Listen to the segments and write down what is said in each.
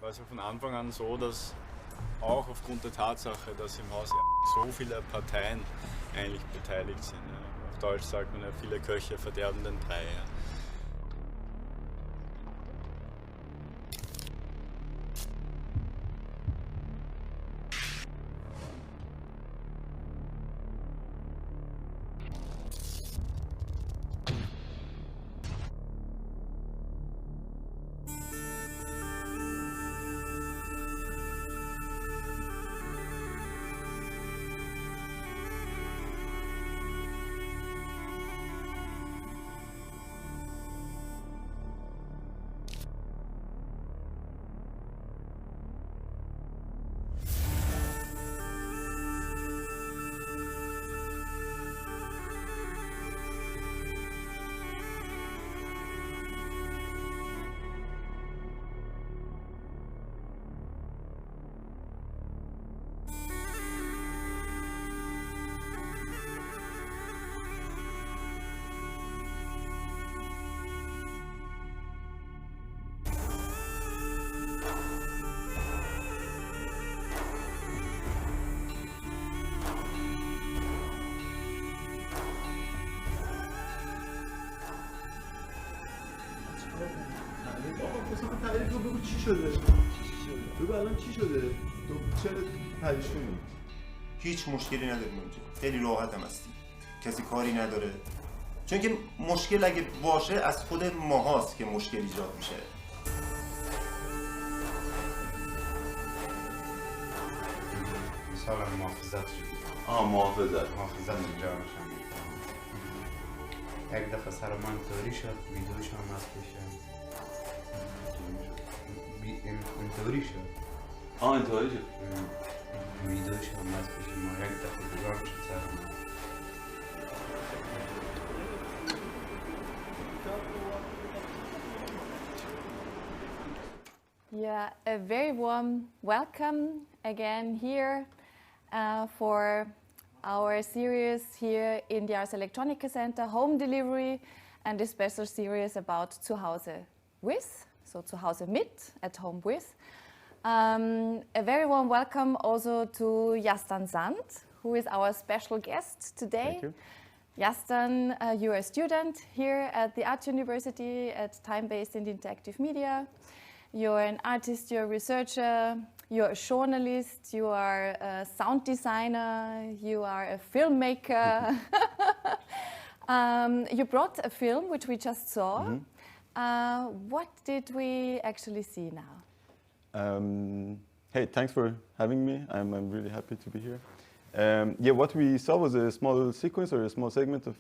war es ja von Anfang an so, dass auch aufgrund der Tatsache, dass im Haus so viele Parteien eigentlich beteiligt sind. Ja. Auf Deutsch sagt man ja, viele Köche verderben den Brei. Ja. تعریف رو بگو چی شده؟ بگو الان چی شده؟ تو چرا پریشونی؟ هیچ مشکلی نداریم اونجا. خیلی راحت هم هستیم. کسی کاری نداره. چون که مشکل اگه باشه از خود ماهاست که مشکل ایجاد میشه. مثلا محافظت شد. محافظت اینجا میشم. یک دفعه سر من طوری شد، ویدوش هم از پیشم. اینطوری شد. اینطوری شد. ویدوش هم از پیش ما یک دفعه دیگرم شد سر من. Yeah, a very warm welcome again here for our series here in the Ars Electronica Center, Home Delivery, and a special series about zu Hause with, so zu Hause mit, at home with. A very warm welcome also to Yazdan Zand, who is our special guest today. Thank you. Yazdan, you are a student here at the Art University at Time-Based and Interactive Media. You're an artist, you're a researcher, you're a journalist, you are a sound designer, you are a filmmaker. You brought a film which we just saw. What did we actually see now? Hey, thanks for having me. I'm really happy to be here. Yeah, what we saw was a small sequence or a small segment of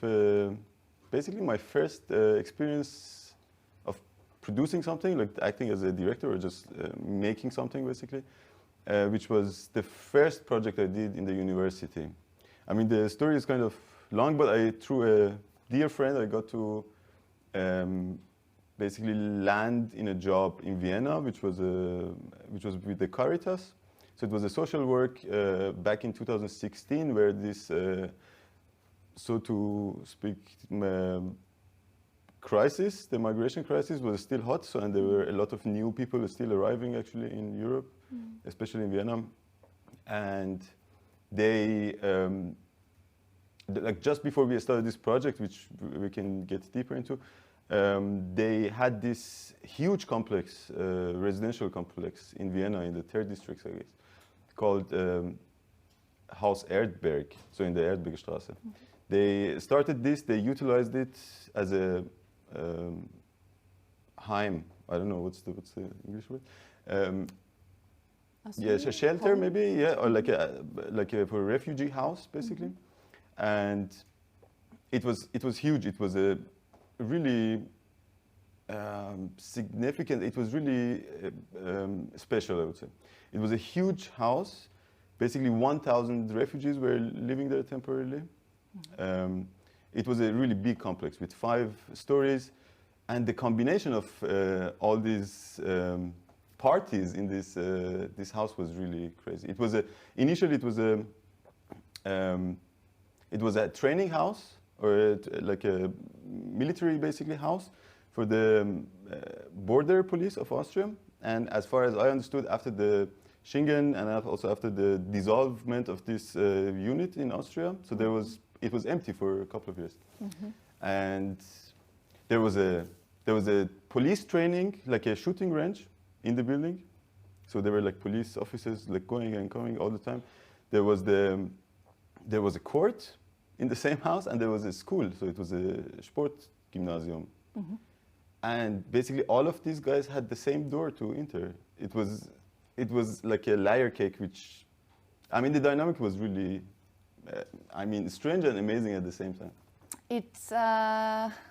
basically my first experience of producing something, like acting as a director or just making something basically, which was the first project I did in the university. I mean, the story is kind of long, but through a dear friend, I got to basically land in a job in Vienna, which was with the Caritas. So it was a social work back in 2016, where this, so to speak, crisis, the migration crisis, was still hot. So, and there were a lot of new people still arriving actually in Europe, especially in Vienna, and they. Like just before we started this project, which we can get deeper into, they had this huge complex, residential complex in Vienna, in the 3rd district, I guess, called Haus Erdberg, so in the Erdbergstraße. They started this, they utilized it as a Heim. I don't know what's the English word. Yes, a shelter home? Maybe, yeah, or like a for a refugee house basically. And it was huge. It was a really significant. It was really special, I would say. It was a huge house. Basically, 1,000 refugees were living there temporarily. It was a really big complex with 5 stories, and the combination of all these parties in this house was really crazy. It was initially it was a training house, or like a military basically house for the border police of Austria, And as far as I understood, after the Schengen and also after the dissolvement of this unit in Austria, so it was empty for a couple of years. And there was a police training, like a shooting range in the building. So there were like police officers like going and coming all the time. There was a court in the same house, and there was a school. So it was a Sportgymnasium. And basically all of these guys had the same door to enter. It was like a layer cake, which, I mean, the dynamic was really, strange and amazing at the same time. It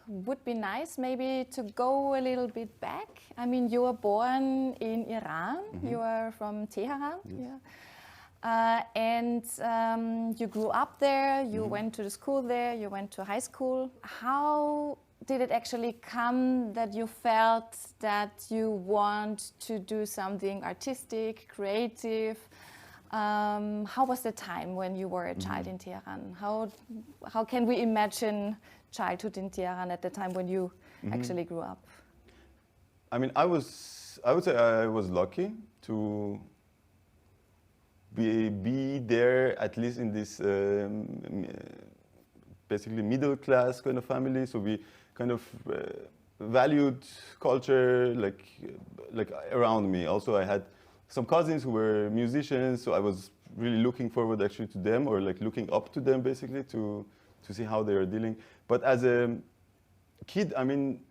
would be nice maybe to go a little bit back. I mean, you were born in Iran. You are from Tehran. Yes. Yeah. And you grew up there. You went to the school there. You went to high school. How did it actually come that you felt that you want to do something artistic, creative? How was the time when you were a child in Tehran? How can we imagine childhood in Tehran at the time when you actually grew up? I mean, I would say I was lucky to be there, at least in this basically middle class kind of family. So we kind of valued culture like around me. Also, I had some cousins who were musicians, so I was really looking forward actually to them, or like looking up to them basically to see how they are dealing. But as a kid, I mean,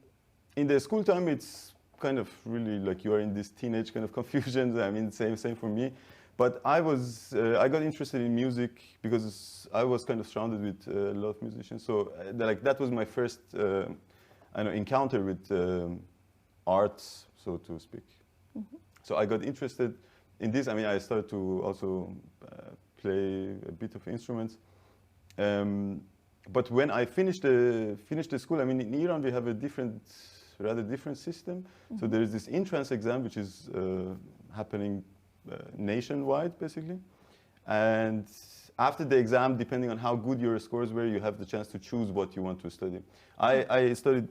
in the school time, it's kind of really like you are in this teenage kind of confusion. I mean, same for me. But I got interested in music because I was kind of surrounded with a lot of musicians. So like that was my first encounter with arts, so to speak. So I got interested in this. I mean, I started to also play a bit of instruments. But when I finished the school, I mean, in Iran we have a rather different system. So there is this entrance exam which is happening nationwide, basically. And after the exam, depending on how good your scores were, you have the chance to choose what you want to study. I studied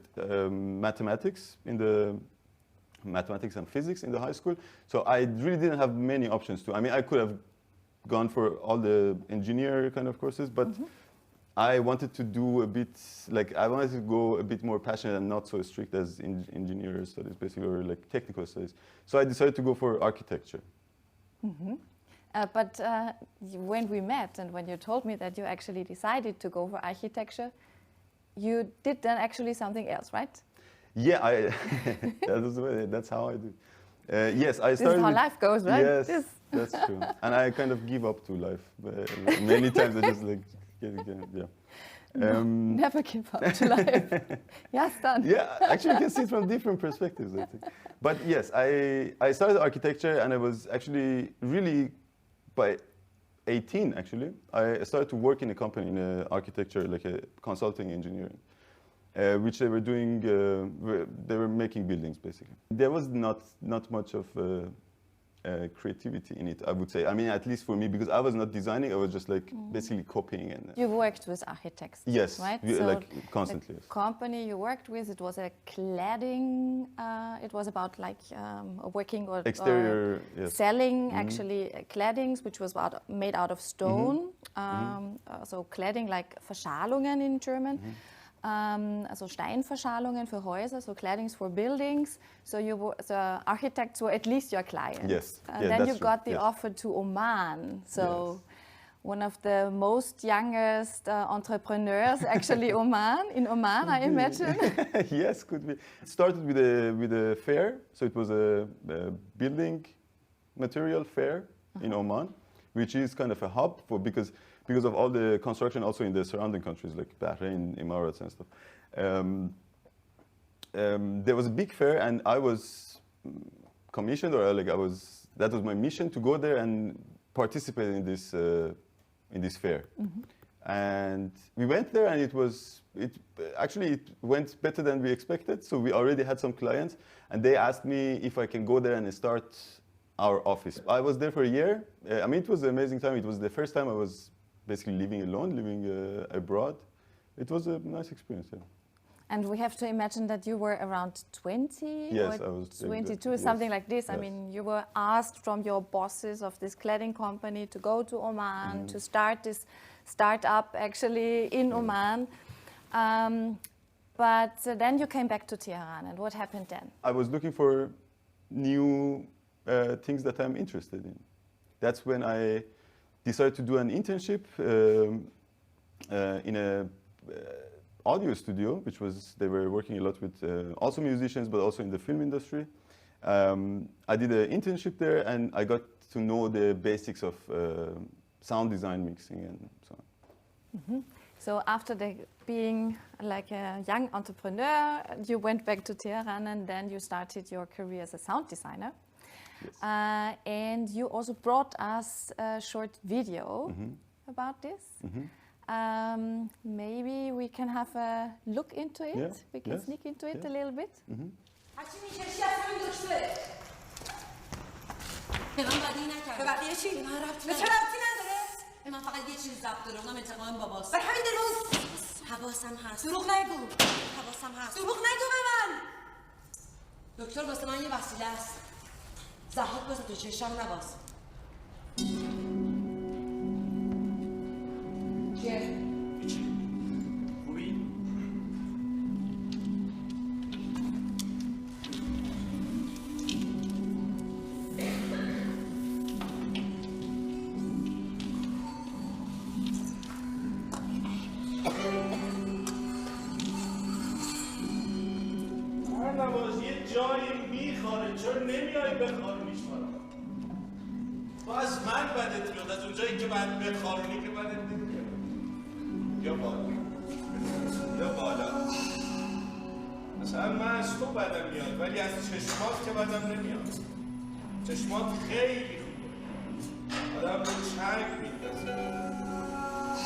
mathematics and physics in the high school. So I really didn't have many options to. I mean, I could have gone for all the engineer kind of courses, but I wanted to do I wanted to go a bit more passionate and not so strict as engineer studies, basically, or like technical studies. So I decided to go for architecture. But when we met and when you told me that you actually decided to go for architecture, you did then actually something else, right? Yeah, that's how I do. Yes, I started. This is how life goes, right? Yes, that's true. And I kind of give up to life. Many times I just like, never give up to life. Yazdan. Yeah, actually you can see it from different perspectives, I think. But yes, I started architecture, and I was actually really, by 18 actually, I started to work in a company in architecture, like a consulting engineering. Which they were doing, they were making buildings basically. There was not much of creativity in it, I would say. I mean, at least for me, because I was not designing, I was just like basically copying. And you worked with architects, yes, right? So like constantly. The company you worked with, it was a cladding, it was about like working or exterior, yes. Selling actually claddings, which was made out of stone. So cladding like Verschalungen in German. Also Steinverschalungen für Häuser, so claddings for buildings. So the architects were at least your clients. Yes. And then you got the offer to Oman. So one of the most youngest entrepreneurs, actually in Oman, I imagine. Yes, could be. It started with a fair. So it was a building material fair in Oman, which is kind of a hub because of all the construction also in the surrounding countries like Bahrain, Emirates and stuff. There was a big fair, and I was commissioned, or that was my mission, to go there and participate in this fair. And we went there, and it went better than we expected. So we already had some clients, and they asked me if I can go there and start our office. I was there for a year. I mean, it was an amazing time. It was the first time I was basically living alone, living abroad. It was a nice experience, yeah. And we have to imagine that you were around 20 Yes, or I was 22, yes. something like this. Yes. I mean, you were asked from your bosses of this cladding company to go to Oman to start this startup actually in Oman. But then you came back to Tehran, and what happened then? I was looking for new things that I'm interested in. That's when I decided to do an internship in a audio studio, which was, they were working a lot with also musicians, but also in the film industry. I did an internship there, and I got to know the basics of sound design, mixing, and so on. Mm-hmm. So after being like a young entrepreneur, you went back to Tehran, and then you started your career as a sound designer. Yes. And you also brought us a short video about this. Maybe we can have a look into it. Yeah. We can sneak into it a little bit. من فقط یه چیز ضبط داره اونم انتقام باباست بر همین روز حواسم هست دروغ نگو حواسم هست دروغ نگو به من دکتر واسه من یه وسیله است زحمت بزن تو چشم نباز چیه؟ هیچی خوبی؟ چرا نمیای بخارونیش برام؟ تو از من بدت میاد، از اونجایی که بعد بخارونی که بدت نمیاد. یا بالا یا بالا. مثلا من از تو بدم میاد ولی از چشمات که بدم نمیاد. چشمات خیلی خوبه، آدم رو چنگ میندازه.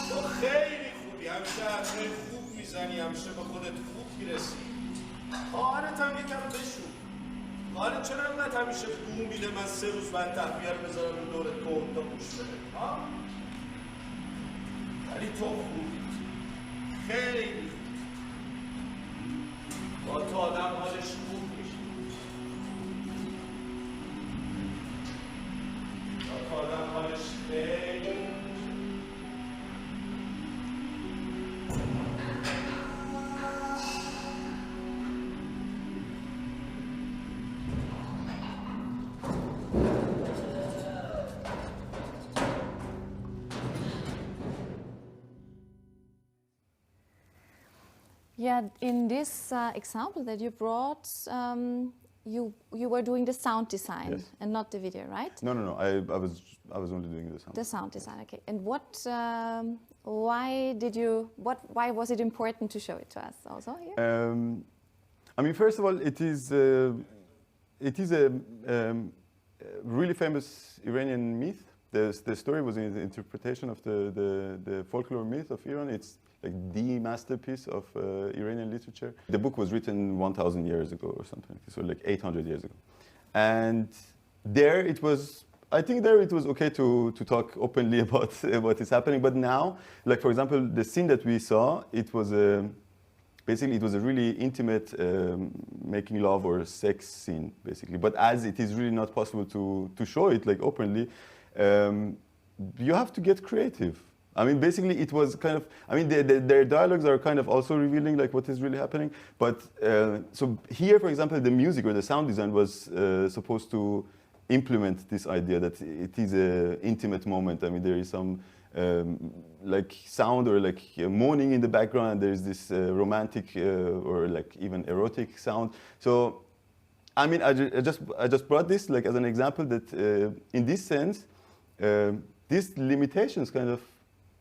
تو خیلی خوبی، همیشه حرفای خوب میزنی، همیشه به خودت خوب میرسی. خواهرت هم یکم بشون. حالا چرا انقدر همیشه بو میده من 3 روز بعد تحویه رو بذارم این دور تو تا گوش بده؟ ها؟ ولی تو خوبی، خیلی خوبی. با تو آدم حالش خوب میشه. با تو آدم حالش خیلی خوب میشه. Yeah, in this example that you brought, you were doing the sound design. Yes. And not the video, right? No. I was only doing the sound. The sound design, okay. And why was it important to show it to us also here? I mean, first of all, it is a really famous Iranian myth. The story was in the interpretation of the folklore myth of Iran. It's like the masterpiece of Iranian literature. The book was written 1,000 years ago or something like this, or like 800 years ago. And there it was, I think there it was okay to talk openly about what is happening. But now, like for example, the scene that we saw, it was basically it was a really intimate making love or sex scene, basically. But as it is really not possible to show it like openly, you have to get creative. I mean, basically, it was kind of, I mean, their dialogues are kind of also revealing like what is really happening. But so here, for example, the music or the sound design was supposed to implement this idea that it is an intimate moment. I mean, there is some like sound or like moaning in the background. There is this romantic or like even erotic sound. So, I mean, I just brought this like as an example that in this sense, these limitations kind of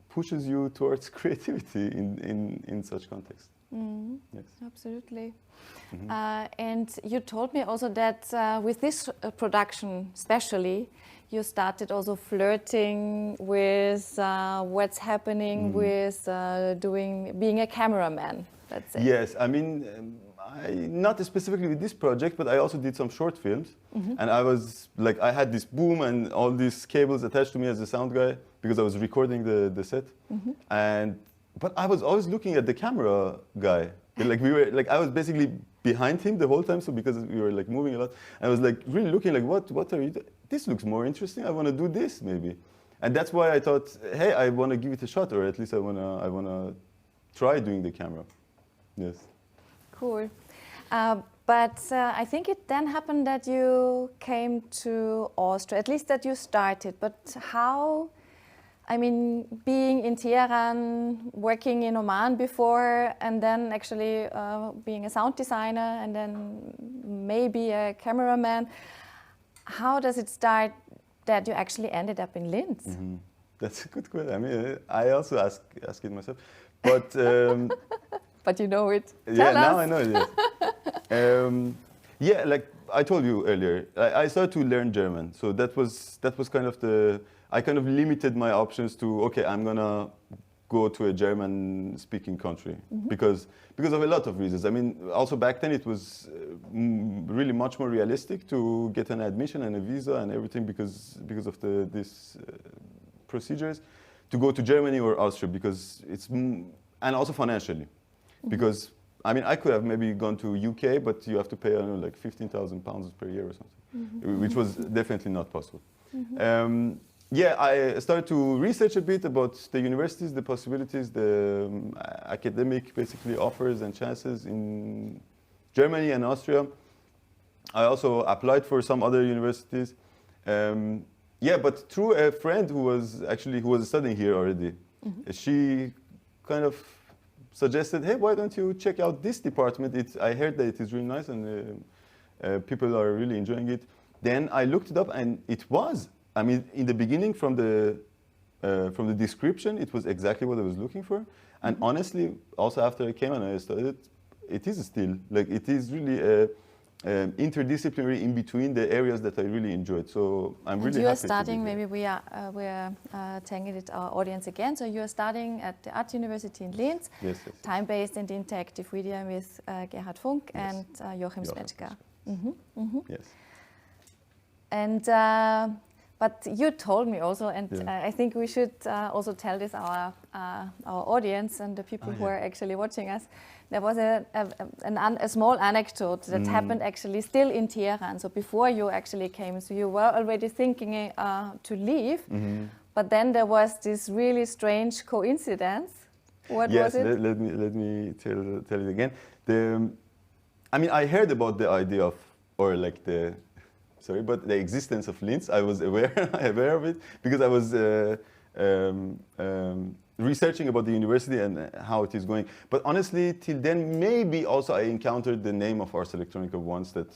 pushes you towards creativity in such context. Mm-hmm. Yes. Absolutely. Mm-hmm. And you told me also that with this production especially, you started also flirting with what's happening with being a cameraman, let's say. Yes, I mean, not specifically with this project, but I also did some short films. Mm-hmm. And I was like, I had this boom and all these cables attached to me as a sound guy because I was recording the set. Mm-hmm. But I was always looking at the camera guy. Like I was basically behind him the whole time, so because we were like moving a lot, I was like really looking like, what are you doing? This looks more interesting. I want to do this maybe, and that's why I thought, hey, I want to give it a shot, or at least I wanna try doing the camera. Yes. Cool. But I think it then happened that you came to Austria, at least that you started. But how? I mean, being in Tehran, working in Oman before, and then actually being a sound designer, and then maybe a cameraman. How does it start that you actually ended up in Linz? Mm-hmm. That's a good question. I mean, I also ask it myself, but but you know it. Yeah, now I know it. Yes. Yeah, like I told you earlier, I started to learn German, so that was kind of I kind of limited my options to, okay, I'm gonna go to a German-speaking country, because of a lot of reasons. I mean, also back then it was really much more realistic to get an admission and a visa and everything because of these procedures to go to Germany or Austria, because it's and also financially, because I mean I could have maybe gone to UK, but you have to pay, I don't know, like £15,000 per year or something, which was definitely not possible. Yeah, I started to research a bit about the universities, the possibilities, the academic basically offers and chances in Germany and Austria. I also applied for some other universities. Yeah, but through a friend who was studying here already, she kind of suggested, hey, why don't you check out this department? I heard that it is really nice and people are really enjoying it. Then I looked it up and it was. I mean, in the beginning, from the description, it was exactly what I was looking for. And honestly, also after I came and I studied, it is still, like, it is really interdisciplinary in between the areas that I really enjoyed. So I'm really happy. You are studying, maybe we are telling it our audience again. So you are studying at the Art University in Linz, yes. time-based and interactive media with Gerhard Funk and Joachim Smetschka. Yes. And but you told me also, and I think we should also tell this our audience and the people who are actually watching us. There was a small anecdote that happened actually still in Tehran. So before you actually came, so you were already thinking to leave, but then there was this really strange coincidence. What was it? Let me tell it again. I mean, I heard about the idea of, or like the existence of Linz. I was aware of it because I was researching about the university and how it is going. But honestly, till then, maybe also I encountered the name of Ars Electronica once, that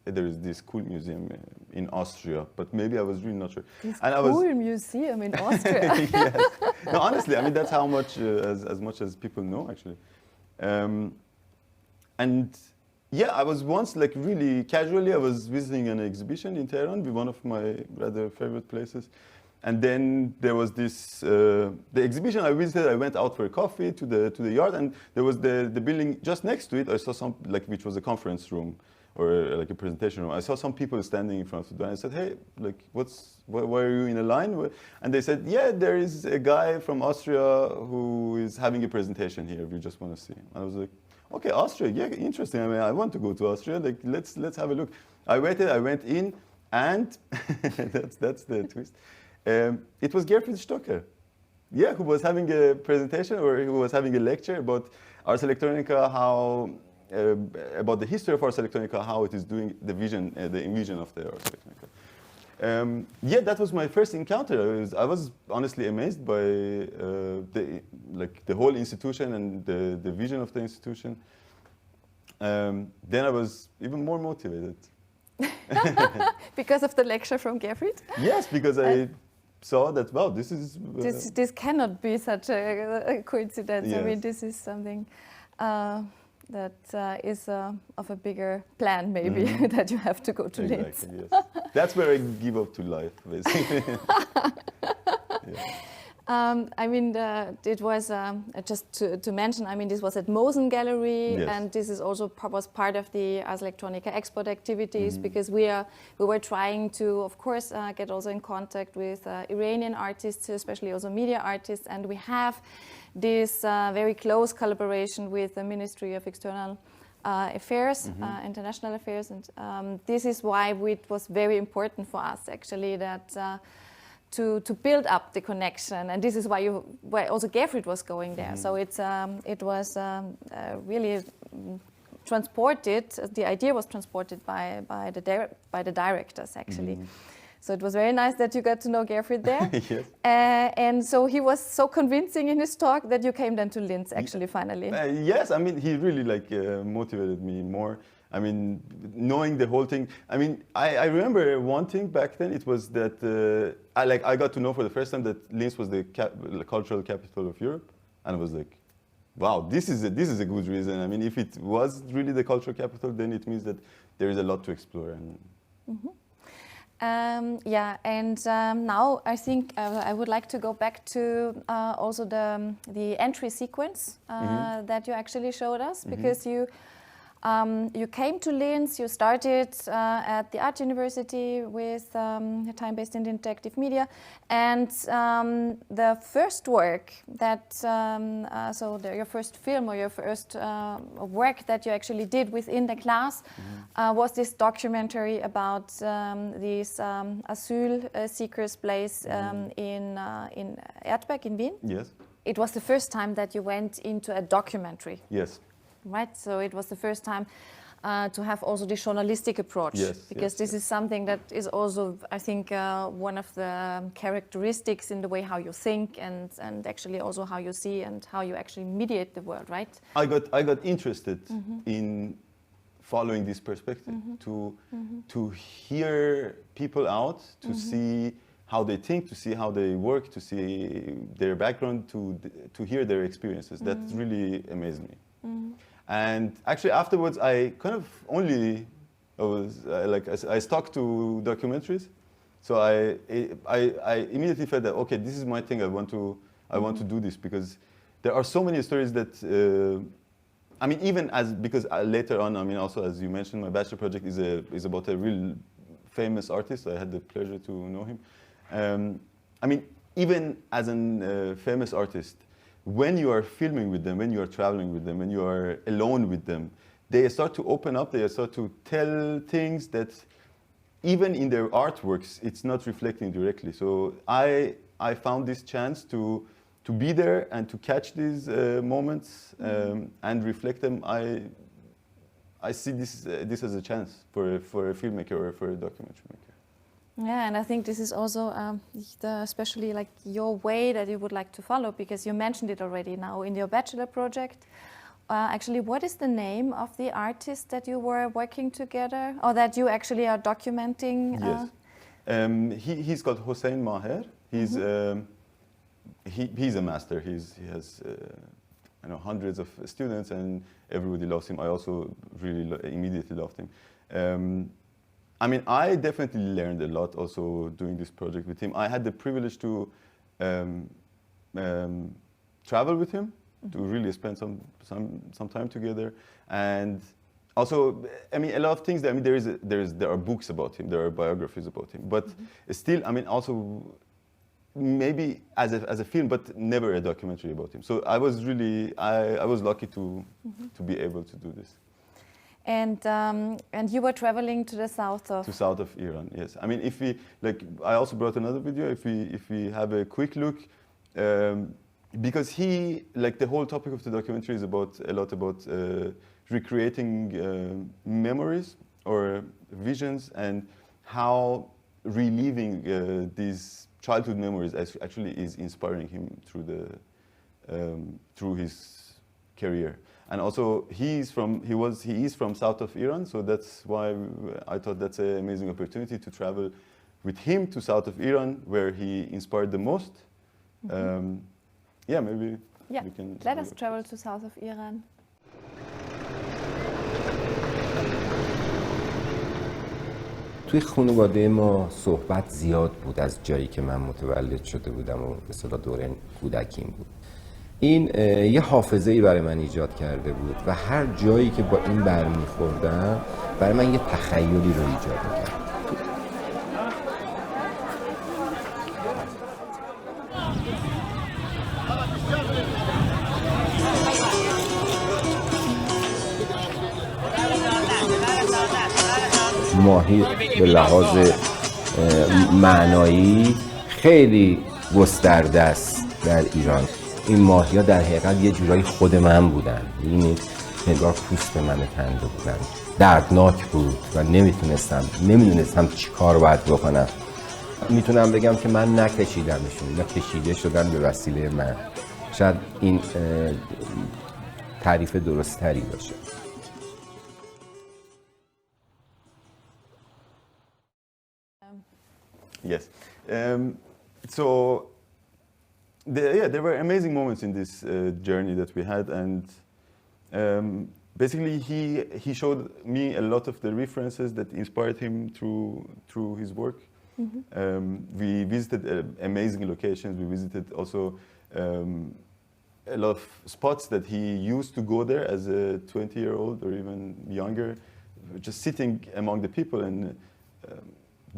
there is this cool museum in Austria, but maybe I was really not sure. Museum in Austria. Yes. No, honestly, I mean, that's how much, as much as people know, actually. And yeah, I was once, like, really casually, I was visiting an exhibition in Tehran, one of my rather favorite places. And then there was this, the exhibition I visited, I went out for a coffee to the yard, and there was the building just next to it. I saw some, like, which was a conference room or like a presentation room. I saw some people standing in front of the door, and I said, hey, like, why are you in a line? And they said, yeah, there is a guy from Austria who is having a presentation here. We just want to see him. And I was like, okay, Austria, yeah, interesting. I mean, I want to go to Austria. Like, let's have a look. I waited, I went in, and that's the twist. It was Gerfried Stocker, yeah, who was having a presentation, or who was having a lecture about Ars Electronica, how about the history of Ars Electronica, how it is doing the vision, the envision of the Ars Electronica. Yeah, that was my first encounter. I was honestly amazed by the whole institution and the vision of the institution. Then I was even more motivated. Because of the lecture from Gerfried? Yes, because I saw that, wow, this is... This cannot be such a coincidence. Yes. I mean, this is something that is of a bigger plan, maybe, that you have to go to Linz. Yes. That's where I give up to life, basically. I mean, it was just to mention. I mean, this was at Mosen Gallery, Yes. and this is also was part of the Ars Electronica export activities because we were trying to, of course, get also in contact with Iranian artists, especially also media artists, and we have this very close collaboration with the Ministry of External Affairs, International Affairs, and this is why it was very important for us actually that. To build up the connection, and this is why also Gerfried was going there. So it was really transported. The idea was transported by the directors actually. So it was very nice that you got to know Gerfried there. Yes. And so he was so convincing in his talk that you came then to Linz actually finally. Yes, I mean he really motivated me more. I mean, knowing the whole thing. I mean, I remember one thing back then. It was that I got to know for the first time that Linz was the cultural capital of Europe, and I was like, wow, this is a good reason. I mean, if it was really the cultural capital, then it means that there is a lot to explore. And now I think I would like to go back to also the entry sequence that you actually showed us because you came to Linz, you started at the Art University with time-based and interactive media, and the first work that, your first film or your first work that you actually did within the class was this documentary about these asylum seekers' place in Erdberg in Wien. yes, It was the first time that you went into a documentary. yes. Right, so it was the first time to have also the journalistic approach, Yes, because this is something that is also, I think, one of the characteristics in the way how you think and actually also how you see and how you actually mediate the world, right? I got interested in following this perspective, to hear people out, to see how they think, to see how they work, to see their background, to hear their experiences. That really amazed me. And actually afterwards, I kind of only I stuck to documentaries. So I immediately felt that okay, this is my thing. I want to do this because there are so many stories that I mean, even because later on, I mean, also as you mentioned, my bachelor project is about a real famous artist. I had the pleasure to know him. I mean, even as a famous artist, when you are filming with them, when you are traveling with them, when you are alone with them, they start to open up, they start to tell things that even in their artworks, it's not reflecting directly. So I found this chance to be there and to catch these moments and reflect them. I see this as a chance for a filmmaker or for a documentary maker. Yeah, and I think this is also especially like your way that you would like to follow, because you mentioned it already now in your bachelor project. Actually, what is the name of the artist that you were working together, or that you actually are documenting? Yes, he's called Hossein Maher. He's a master. He has hundreds of students, and everybody loves him. I also really immediately loved him. I mean, I definitely learned a lot also doing this project with him. I had the privilege to travel with him, to really spend some time together, and also, I mean, a lot of things. I mean, there are books about him, there are biographies about him, but still, I mean, also maybe as a film, but never a documentary about him. So I was really I was lucky to be able to do this. And you were traveling to the south of Iran, yes. I mean, if we I also brought another video. If we have a quick look, because the whole topic of the documentary is a lot about recreating memories or visions, and how reliving these childhood memories actually is inspiring him through his career. And also, he is from south of Iran, so that's why I thought that's an amazing opportunity to travel with him to south of Iran, where he inspired the most. Maybe we can. Let us travel to south of Iran. توی خانواده ما صحبت زیاد بود از جایی که من متولد شده بودم و مثلا دوره کودکیم بود. این یه حافظه‌ای برای من ایجاد کرده بود و هر جایی که با این برمیخوردم برای من یه تخیلی رو ایجاد می‌کرد. ماهی به لحاظ معنایی خیلی گسترده است در ایران. این ماهی‌ها در حقیقت یه جورایی خود من بودن. ببینید انگار پوست من کنده بودن. دردناک بود و نمیدونستم چی کار باید بکنم. میتونم بگم که من نکشیدمشون، اینا کشیده شدن به وسیله من. شاید این تعریف درست تری باشه. Yes. So there were amazing moments in this journey that we had, and basically he showed me a lot of the references that inspired him through his work. We visited amazing locations. We visited also a lot of spots that he used to go there as a 20-year-old or even younger, just sitting among the people and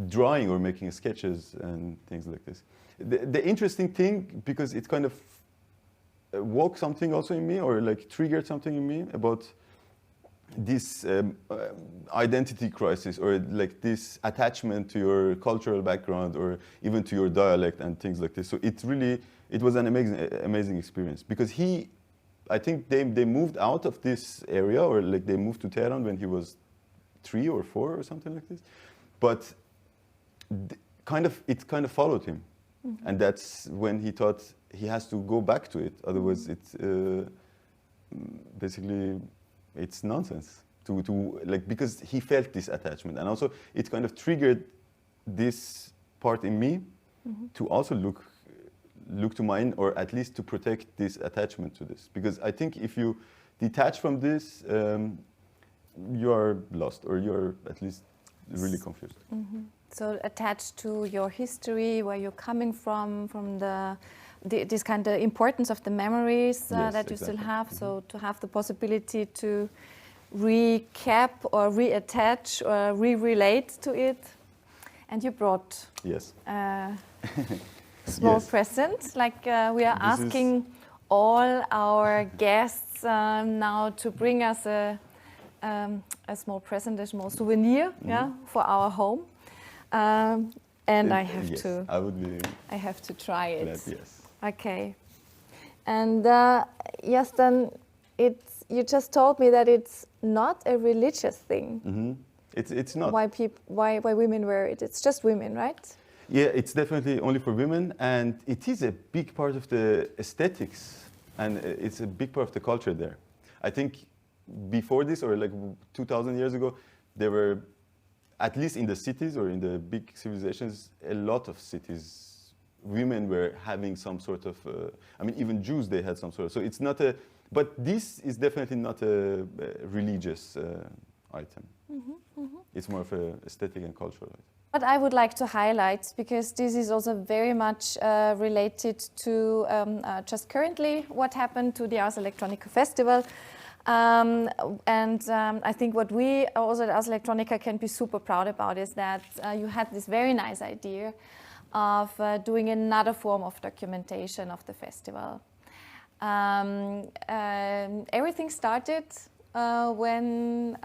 drawing or making sketches and things like this. The interesting thing, because it kind of woke something also in me, or like triggered something in me about this identity crisis, or like this attachment to your cultural background, or even to your dialect and things like this. So it was an amazing experience, because I think they moved out of this area, or like they moved to Tehran when he was 3 or 4 or something like this. But it kind of followed him, and that's when he thought he has to go back to it. Otherwise, basically it's nonsense to like, because he felt this attachment, and also it kind of triggered this part in me to also look to mine, or at least to protect this attachment to this, because I think if you detach from this, you are lost, or you are at least really confused. So attached to your history, where you're coming from this kind of importance of the memories that you still have. So to have the possibility to recap or reattach or re-relate to it. And you brought a small present, like we are asking all our guests now to bring us a small present, a small souvenir, for our home. And I have to try it. Glad, yes. Okay. And Yazdan, you just told me that it's not a religious thing. It's not. Why women wear it? It's just women, right? Yeah, it's definitely only for women, and it is a big part of the aesthetics, and it's a big part of the culture there. I think before this, or like 2,000 years ago, there were, at least in the cities or in the big civilizations, a lot of cities, women were having some sort of, even Jews, they had some sort of, so it's not but this is definitely not a religious item. It's more of an aesthetic and cultural item. What I would like to highlight, because this is also very much related to just currently what happened to the Ars Electronica Festival. I think what we also at Ars Electronica can be super proud about is that you had this very nice idea of doing another form of documentation of the festival. Everything started when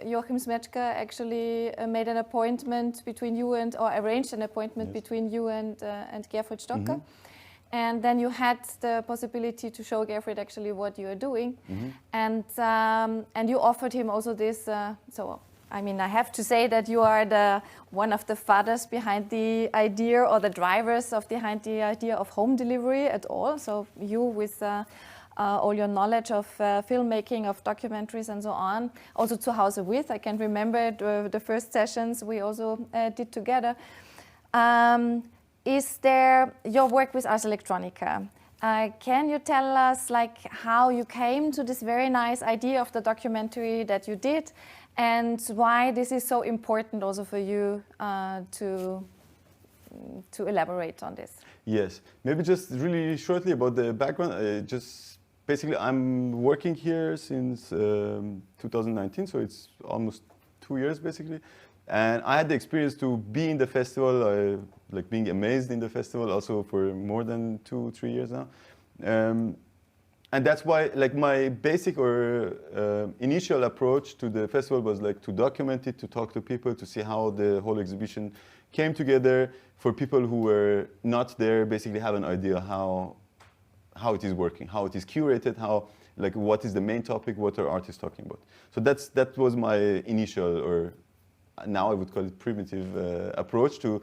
Joachim Smečka actually made an appointment between you or arranged an appointment between you and Gerfried Stocker. And then you had the possibility to show Gerfried actually what you are doing. And you offered him also this, I have to say that you are one of the fathers behind the idea, or the drivers behind the idea of home delivery at all. So you, with all your knowledge of filmmaking, of documentaries and so on, also to Hause with, I can remember the first sessions we also did together. Is there your work with Ars Electronica? Can you tell us like how you came to this very nice idea of the documentary that you did, and why this is so important also for you to elaborate on this. Yes, maybe just really shortly about the background. Just basically, I'm working here since 2019, so it's almost 2 years basically. And I had the experience to be in the festival, like being amazed in the festival, also for more than 2-3 years now. And that's why, like, my basic or initial approach to the festival was like to document it, to talk to people, to see how the whole exhibition came together, for people who were not there, basically have an idea how it is working, how it is curated, how, like, what is the main topic, what are artists talking about. So that was my initial, or now I would call it primitive approach to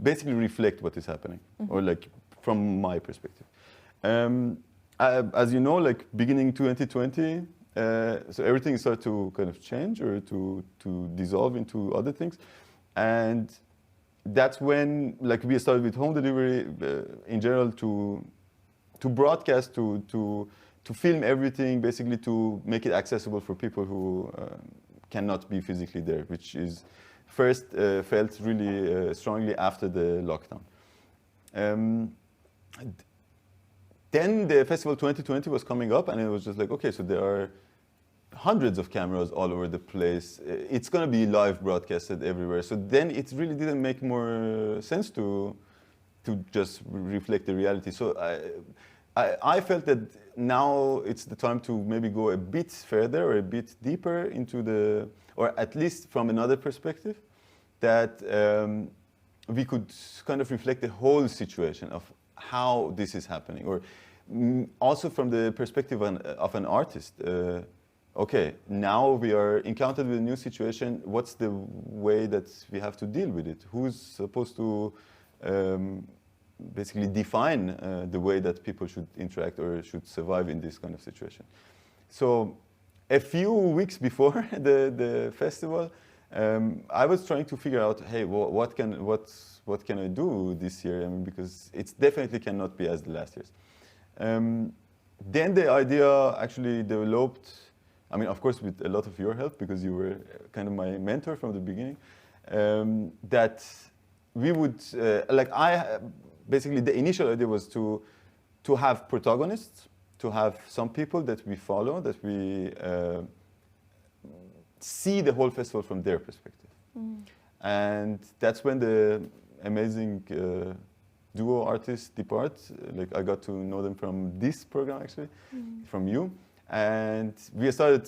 basically reflect what is happening, or like from my perspective. As you know, like beginning 2020, so everything started to kind of change or to dissolve into other things, and that's when, like, we started with home delivery in general to broadcast, to film everything, basically to make it accessible for people who cannot be physically there, which is first felt really strongly after the lockdown. Then the festival 2020 was coming up, and it was just like, okay, so there are hundreds of cameras all over the place. It's going to be live broadcasted everywhere. So then it really didn't make more sense to just reflect the reality. So I felt that now it's the time to maybe go a bit further or a bit deeper into the, or at least from another perspective, that we could kind of reflect the whole situation of how this is happening, or also from the perspective of an artist. Okay, now we are encountered with a new situation. What's the way that we have to deal with it? Who's supposed to basically define the way that people should interact or should survive in this kind of situation? So a few weeks before the festival, I was trying to figure out, hey, what can I do this year? I mean, because it definitely cannot be as the last years. Then the idea actually developed, I mean, of course, with a lot of your help, because you were kind of my mentor from the beginning, that we would, basically the initial idea was to have protagonists, to have some people that we follow, that we see the whole festival from their perspective. And that's when the amazing duo artists depart. Like, I got to know them from this program, actually, from you. And we started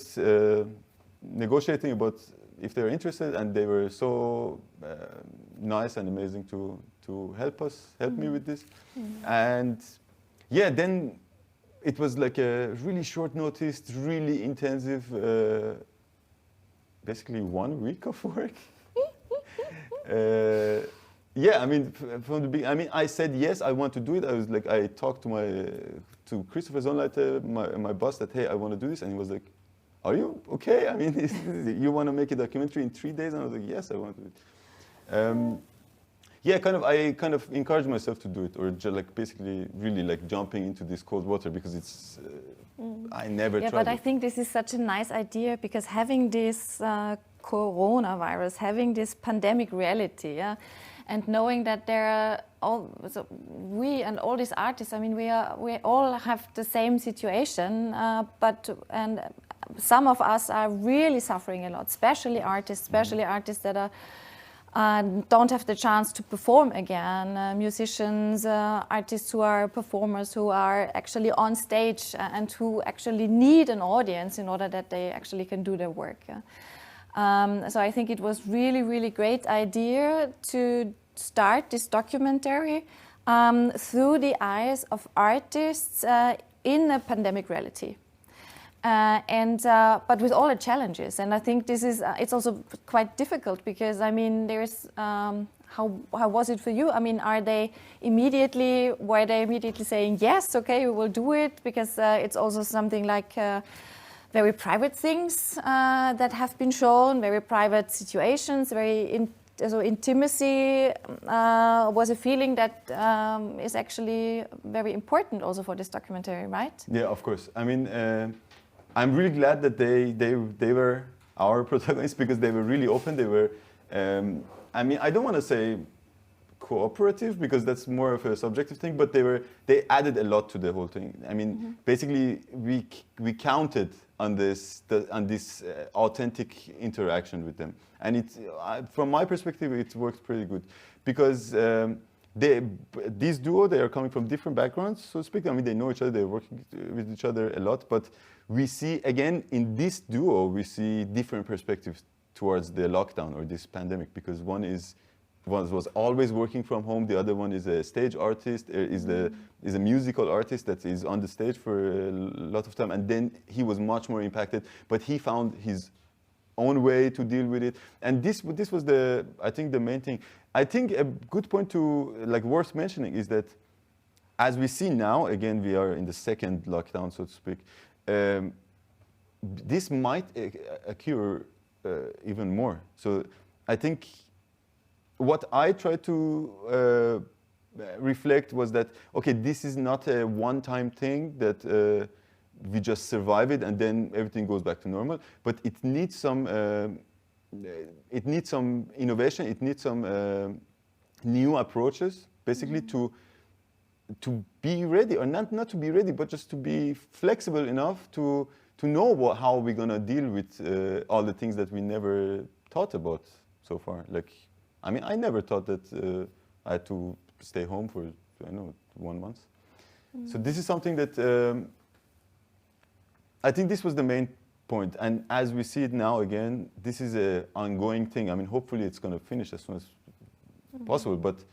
negotiating about if they were interested, and they were so nice and amazing to help me with this. And yeah, then it was like a really short notice, really intensive, basically 1 week of work. Yeah, I mean, from the beginning, I mean, I said yes, I want to do it. I was like, I talked to Christopher Zonleiter, my boss, that hey, I want to do this, and he was like, are you okay? I mean, you want to make a documentary in 3 days? And I was like, yes, I want to do it. Yeah, I kind of encouraged myself to do it, or like basically really like jumping into this cold water, because it's I never tried. Yeah, but I think this is such a nice idea, because having this coronavirus, having this pandemic reality, yeah, and knowing that there are we and all these artists, I mean, we all have the same situation, and some of us are really suffering a lot, especially artists that don't have the chance to perform again, musicians, artists who are performers, who are actually on stage and who actually need an audience in order that they actually can do their work. So I think it was really, really great idea to start this documentary through the eyes of artists in a pandemic reality. But with all the challenges, and I think this is it's also quite difficult, because I mean, there's how was it for you? I mean, were they immediately saying yes, okay, we will do it, because it's also something like very private things that have been shown, very private situations, so intimacy was a feeling that is actually very important also for this documentary, right? Yeah, of course. I mean, I'm really glad that they were our protagonists, because they were really open. They were, I mean, I don't want to say cooperative because that's more of a subjective thing, but they added a lot to the whole thing. I mean, basically we counted on this authentic interaction with them, and from my perspective it worked pretty good because this duo, they are coming from different backgrounds, so to speak. I mean, they know each other, they're working with each other a lot, but we see again in this duo we see different perspectives towards the lockdown or this pandemic, because one was always working from home. The other one is a stage artist, is a musical artist that is on the stage for a lot of time, and then he was much more impacted, but he found his own way to deal with it. And this was I think the main thing. I think a good point worth mentioning is that as we see now, again, we are in the second lockdown, so to speak, this might occur even more. So I think what I tried to reflect was that, okay, this is not a one-time thing that we just survive it and then everything goes back to normal, but it needs some innovation, it needs some new approaches, basically to be ready, or not to be ready, but just to be flexible enough to know how we're gonna deal with all the things that we never thought about so far. Like, I mean, I never thought that I had to stay home for, 1 month. So this is something that I think this was the main point. And as we see it now again, this is an ongoing thing. I mean, hopefully it's going to finish as soon as possible. But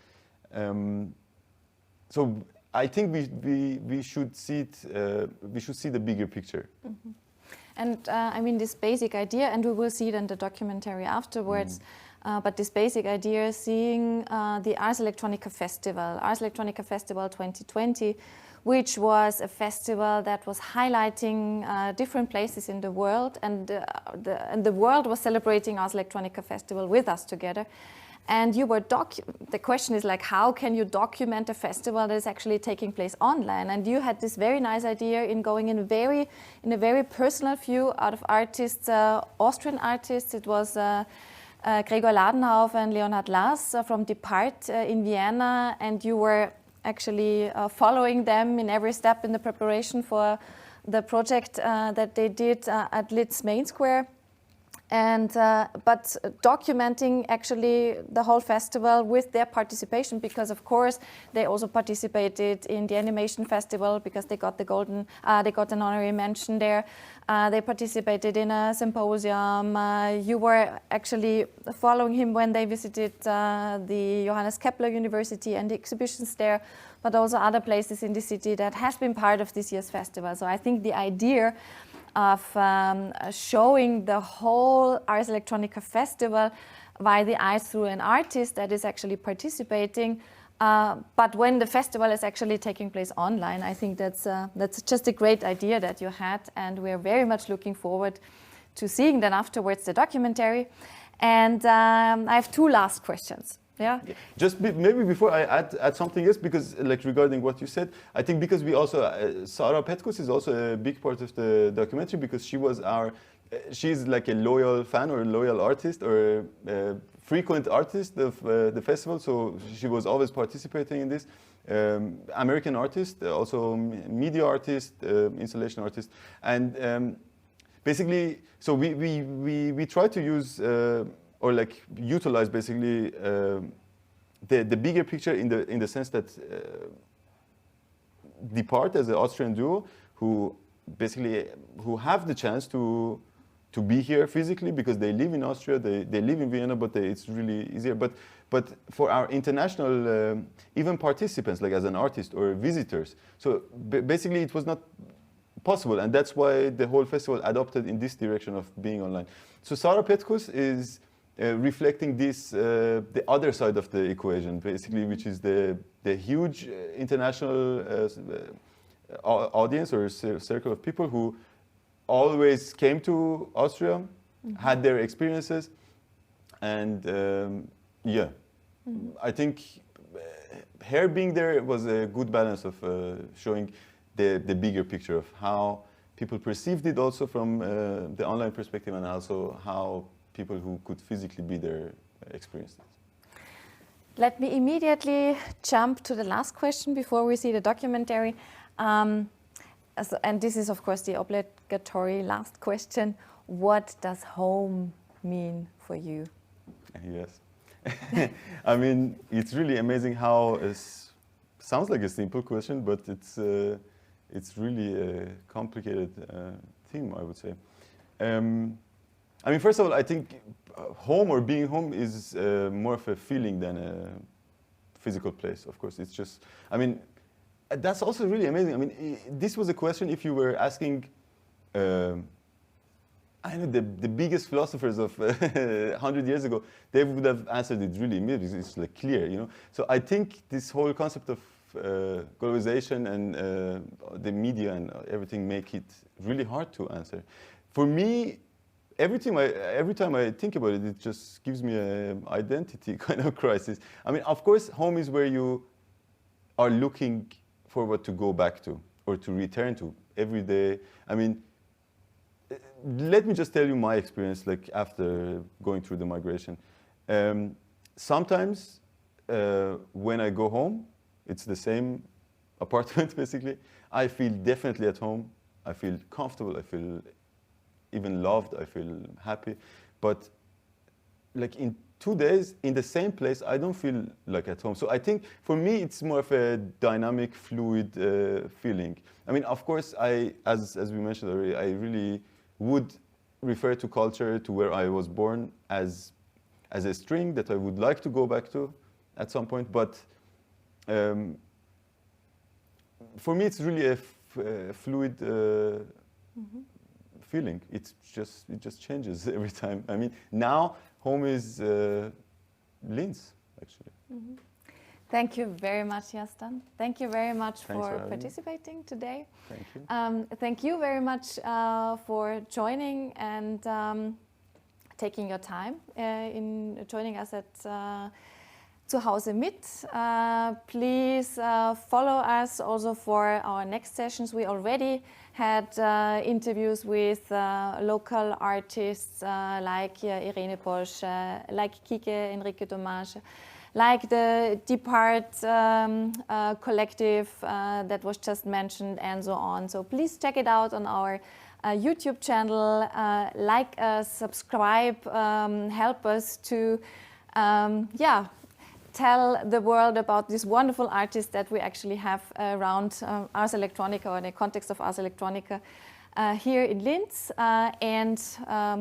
so I think we should see it. We should see the bigger picture. And I mean, this basic idea, and we will see it in the documentary afterwards. But this basic idea, seeing the Ars Electronica Festival, Ars Electronica Festival 2020, which was a festival that was highlighting different places in the world, and the world was celebrating Ars Electronica Festival with us together. And you were the question is like, how can you document a festival that is actually taking place online? And you had this very nice idea in going in a very personal view out of artists, Austrian artists. It was Gregor Lardenhoff and Leonhard Lars from Depart in Vienna, and you were actually following them in every step in the preparation for the project that they did at Linz Main Square. And but documenting actually the whole festival with their participation, because of course they also participated in the animation festival because they got they got an honorary mention there. They participated in a symposium. You were actually following him when they visited the Johannes Kepler University and the exhibitions there, but also other places in the city that has been part of this year's festival. So I think the idea of showing the whole Ars Electronica Festival via the eyes through an artist that is actually participating, but when the festival is actually taking place online, I think that's just a great idea that you had, and we're very much looking forward to seeing then afterwards the documentary. And I have two last questions. Yeah. Just maybe before I add something else, because regarding what you said, I think because we also Sara Petkus is also a big part of the documentary, because she's like a loyal fan or a loyal artist or a frequent artist of the festival, so she was always participating in this. American artist, also media artist, installation artist, and basically, so we try to use. Or utilize basically the bigger picture in the sense that Depart as an Austrian duo who have the chance to be here physically because they live in Austria, they live in Vienna, but it's really easier. But for our international even participants, like as an artist or visitors, so basically it was not possible, and that's why the whole festival adopted in this direction of being online. So Sara Petkus is reflecting this, the other side of the equation, basically, which is the huge international audience or circle of people who always came to Austria, had their experiences, and I think her being there was a good balance of showing the bigger picture of how people perceived it also from the online perspective, and also how people who could physically be there experienced it. Let me immediately jump to the last question before we see the documentary. And this is, of course, the obligatory last question. What does home mean for you? Yes. I mean, it's really amazing how it sounds like a simple question, but it's really a complicated theme, I would say. I mean, first of all, I think home or being home is more of a feeling than a physical place, of course. It's just, I mean, that's also really amazing. I mean, this was a question if you were asking, I know the biggest philosophers of 100 years ago, they would have answered it really immediately. It's like clear, you know. So I think this whole concept of globalization and the media and everything make it really hard to answer. For me, every time I think about it, it just gives me an identity kind of crisis. I mean, of course, home is where you are looking forward to go back to or to return to every day. I mean, let me just tell you my experience, like after going through the migration. Sometimes when I go home, it's the same apartment basically. I feel definitely at home. I feel comfortable. I feel even loved. I feel happy. But like in 2 days in the same place, I don't feel like at home. So I think for me, it's more of a dynamic, fluid feeling. I mean, of course, as we mentioned already, I really would refer to culture, to where I was born, as a string that I would like to go back to at some point. But for me, it's really a fluid feeling. It just changes every time. I mean, now home is Linz, actually. Mm-hmm. Thank you very much, Yazdan. Thank you very much for participating today. Thank you. Thank you very much for joining and taking your time in joining us at Zu Hause mit. Please follow us also for our next sessions. We already had interviews with local artists like Irene Bosch, like Kike Enrique Domage, like the Depart collective that was just mentioned, and so on. So please check it out on our YouTube channel. Like us, subscribe, help us to tell the world about this wonderful artists that we actually have around Ars Electronica, or in the context of Ars Electronica here in Linz and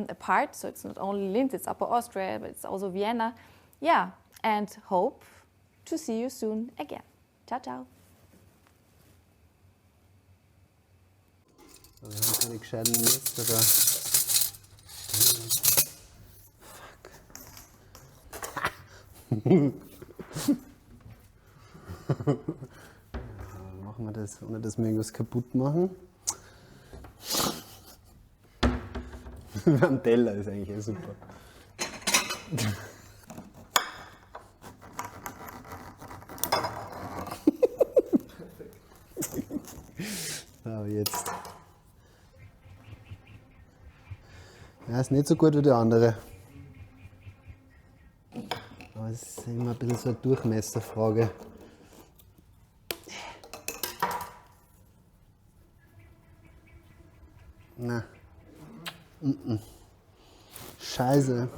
apart. So it's not only Linz, it's Upper Austria, but it's also Vienna. Yeah, and hope to see you soon again. Ciao, ciao. So, wir haben keine gescheiten Lust, oder? Fuck. Machen wir das, ohne dass wir irgendwas kaputt machen. Am Teller ist eigentlich super. So, jetzt. Ja, ist nicht so gut wie der andere. Aber es ist immer ein bisschen so eine Durchmesserfrage. Na. Scheiße.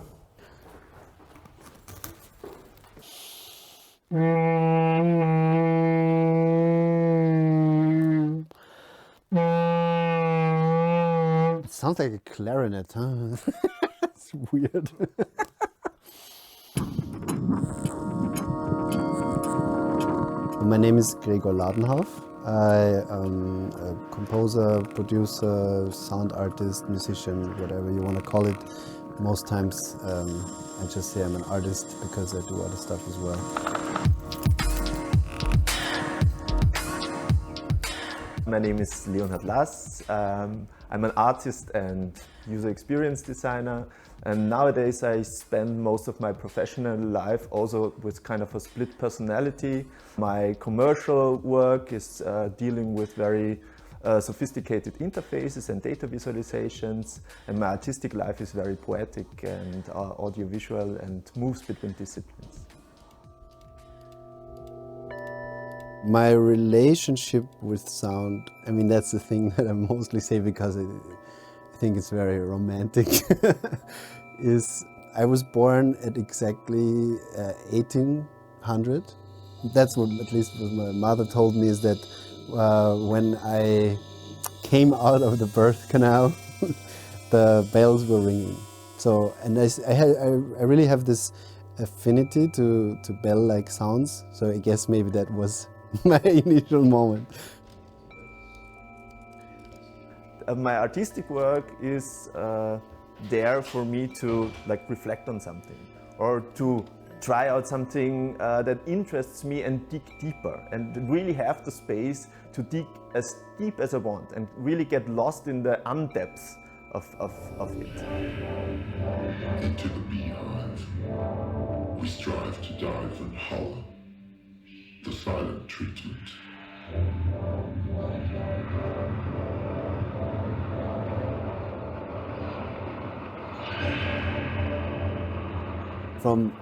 It sounds like a clarinet, huh? It's weird. My name is Gregor Lardenhoff. I am a composer, producer, sound artist, musician, whatever you want to call it. Most times I just say I'm an artist because I do other stuff as well. My name is Leonhard Lass. I'm an artist and user experience designer, and nowadays I spend most of my professional life also with kind of a split personality. My commercial work is dealing with very sophisticated interfaces and data visualizations, and my artistic life is very poetic and audiovisual and moves between disciplines. My relationship with sound, I mean, that's the thing that I mostly say because I think it's very romantic, is I was born at exactly 1800. That's what at least what my mother told me, is that when I came out of the birth canal, the bells were ringing. So, and I really have this affinity to bell-like sounds. So I guess maybe that was my initial moment. My artistic work is there for me to reflect on something, or to try out something that interests me and dig deeper, and really have the space to dig as deep as I want and really get lost in the undepths of it. Into the beehive, we strive to dive and holler, the silent treatment. From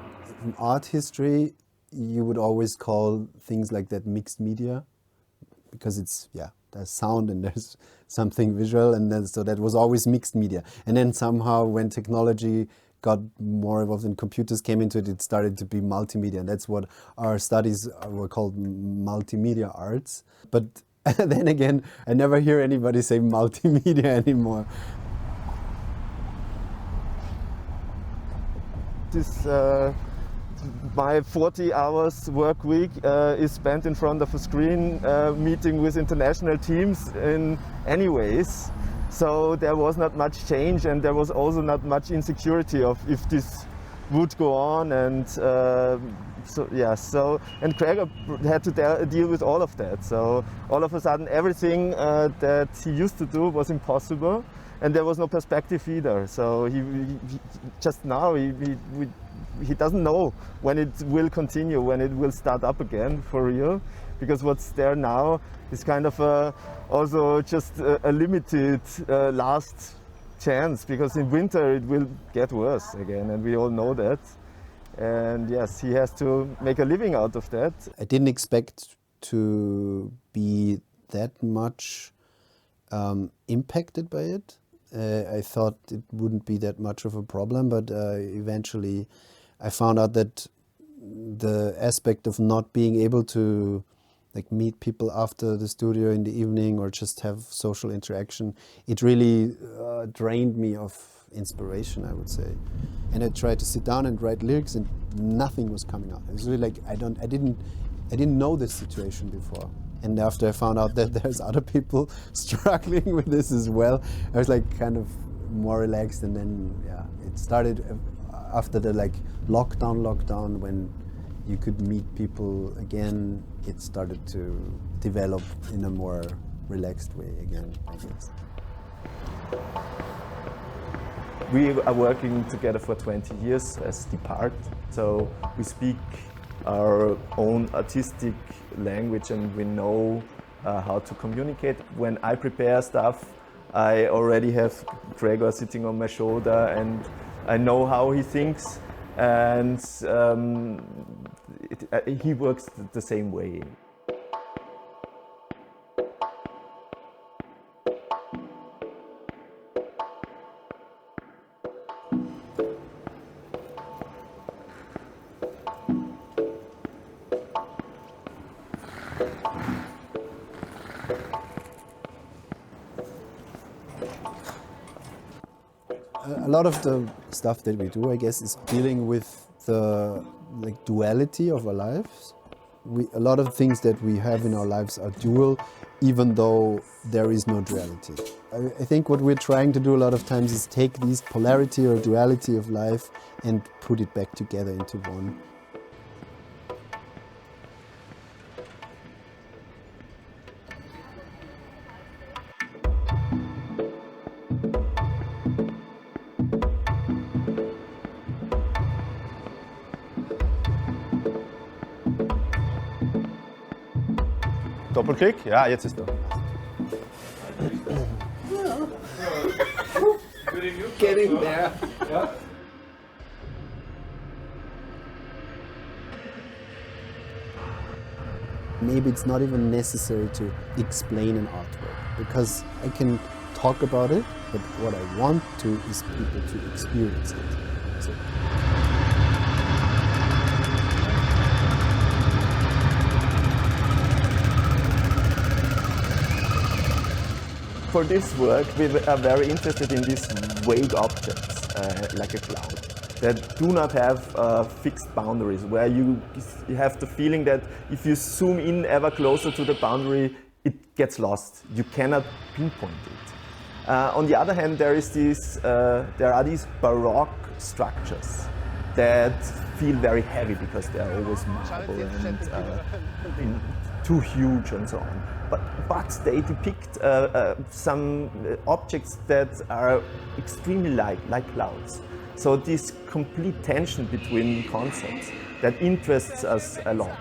art history, you would always call things like that mixed media, because it's, yeah, there's sound and there's something visual, and then, so that was always mixed media. And then somehow when technology got more involved and computers came into it, it started to be multimedia, and that's what our studies were called, multimedia arts. But then again, I never hear anybody say multimedia anymore. This, my 40 hours work week is spent in front of a screen meeting with international teams in any ways. So there was not much change, and there was also not much insecurity of if this would go on. And and Gregor had to deal with all of that. So all of a sudden everything that he used to do was impossible, and there was no perspective either. So he just now he doesn't know when it will continue, when it will start up again for real, because what's there now is kind of also just a limited last chance, because in winter it will get worse again, and we all know that. And yes, he has to make a living out of that. I didn't expect to be that much impacted by it. I thought it wouldn't be that much of a problem, but eventually I found out that the aspect of not being able to meet people after the studio in the evening or just have social interaction, it really drained me of inspiration, I would say. And I tried to sit down and write lyrics, and nothing was coming out. It was really like I didn't know this situation before. And after I found out that there's other people struggling with this as well, I was kind of more relaxed. And then it started after the lockdown, when you could meet people again. It started to develop in a more relaxed way again, I guess. We are working together for 20 years as Depart, so we speak our own artistic language, and we know how to communicate. When I prepare stuff, I already have Gregor sitting on my shoulder, and I know how he thinks, and he works the same way. A lot of the stuff that we do, I guess, is dealing with the duality of our lives. A lot of things that we have in our lives are dual, even though there is no duality. I think what we're trying to do a lot of times is take these polarity or duality of life and put it back together into one. Doppelklick, ja, jetzt ist er. Getting there. Yeah. Maybe it's not even necessary to explain an artwork because I can talk about it, but what I want to is people to experience it. So. For this work, we are very interested in these vague objects, like a cloud, that do not have fixed boundaries, where you have the feeling that if you zoom in ever closer to the boundary, it gets lost. You cannot pinpoint it. On the other hand, there are these baroque structures that feel very heavy because they are always marble and too huge and so on. But they depict some objects that are extremely light, like clouds. So this complete tension between concepts that interests us a lot.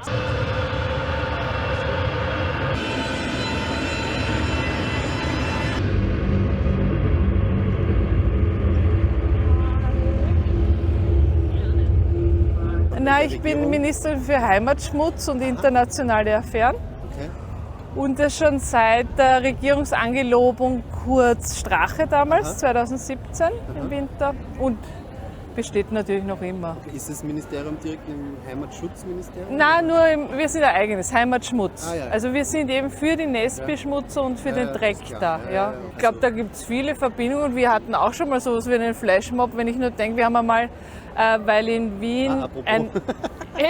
Na, ich bin Ministerin für Heimatschmutz und internationale Affären. Okay. Und das schon seit der Regierungsangelobung Kurz Strache damals, 2017 im Winter. Und besteht natürlich noch immer. Okay. Ist das Ministerium direkt im Heimatschutzministerium? Nein, wir sind ein eigenes, Heimatschmutz. Ah, ja. Also wir sind eben für die Nestbeschmutzer und für den Dreck da. Ja. Ich glaube, da gibt es viele Verbindungen. Wir hatten auch schon mal sowas wie einen Flashmob, wenn ich nur denke, wir haben einmal, weil in Wien ein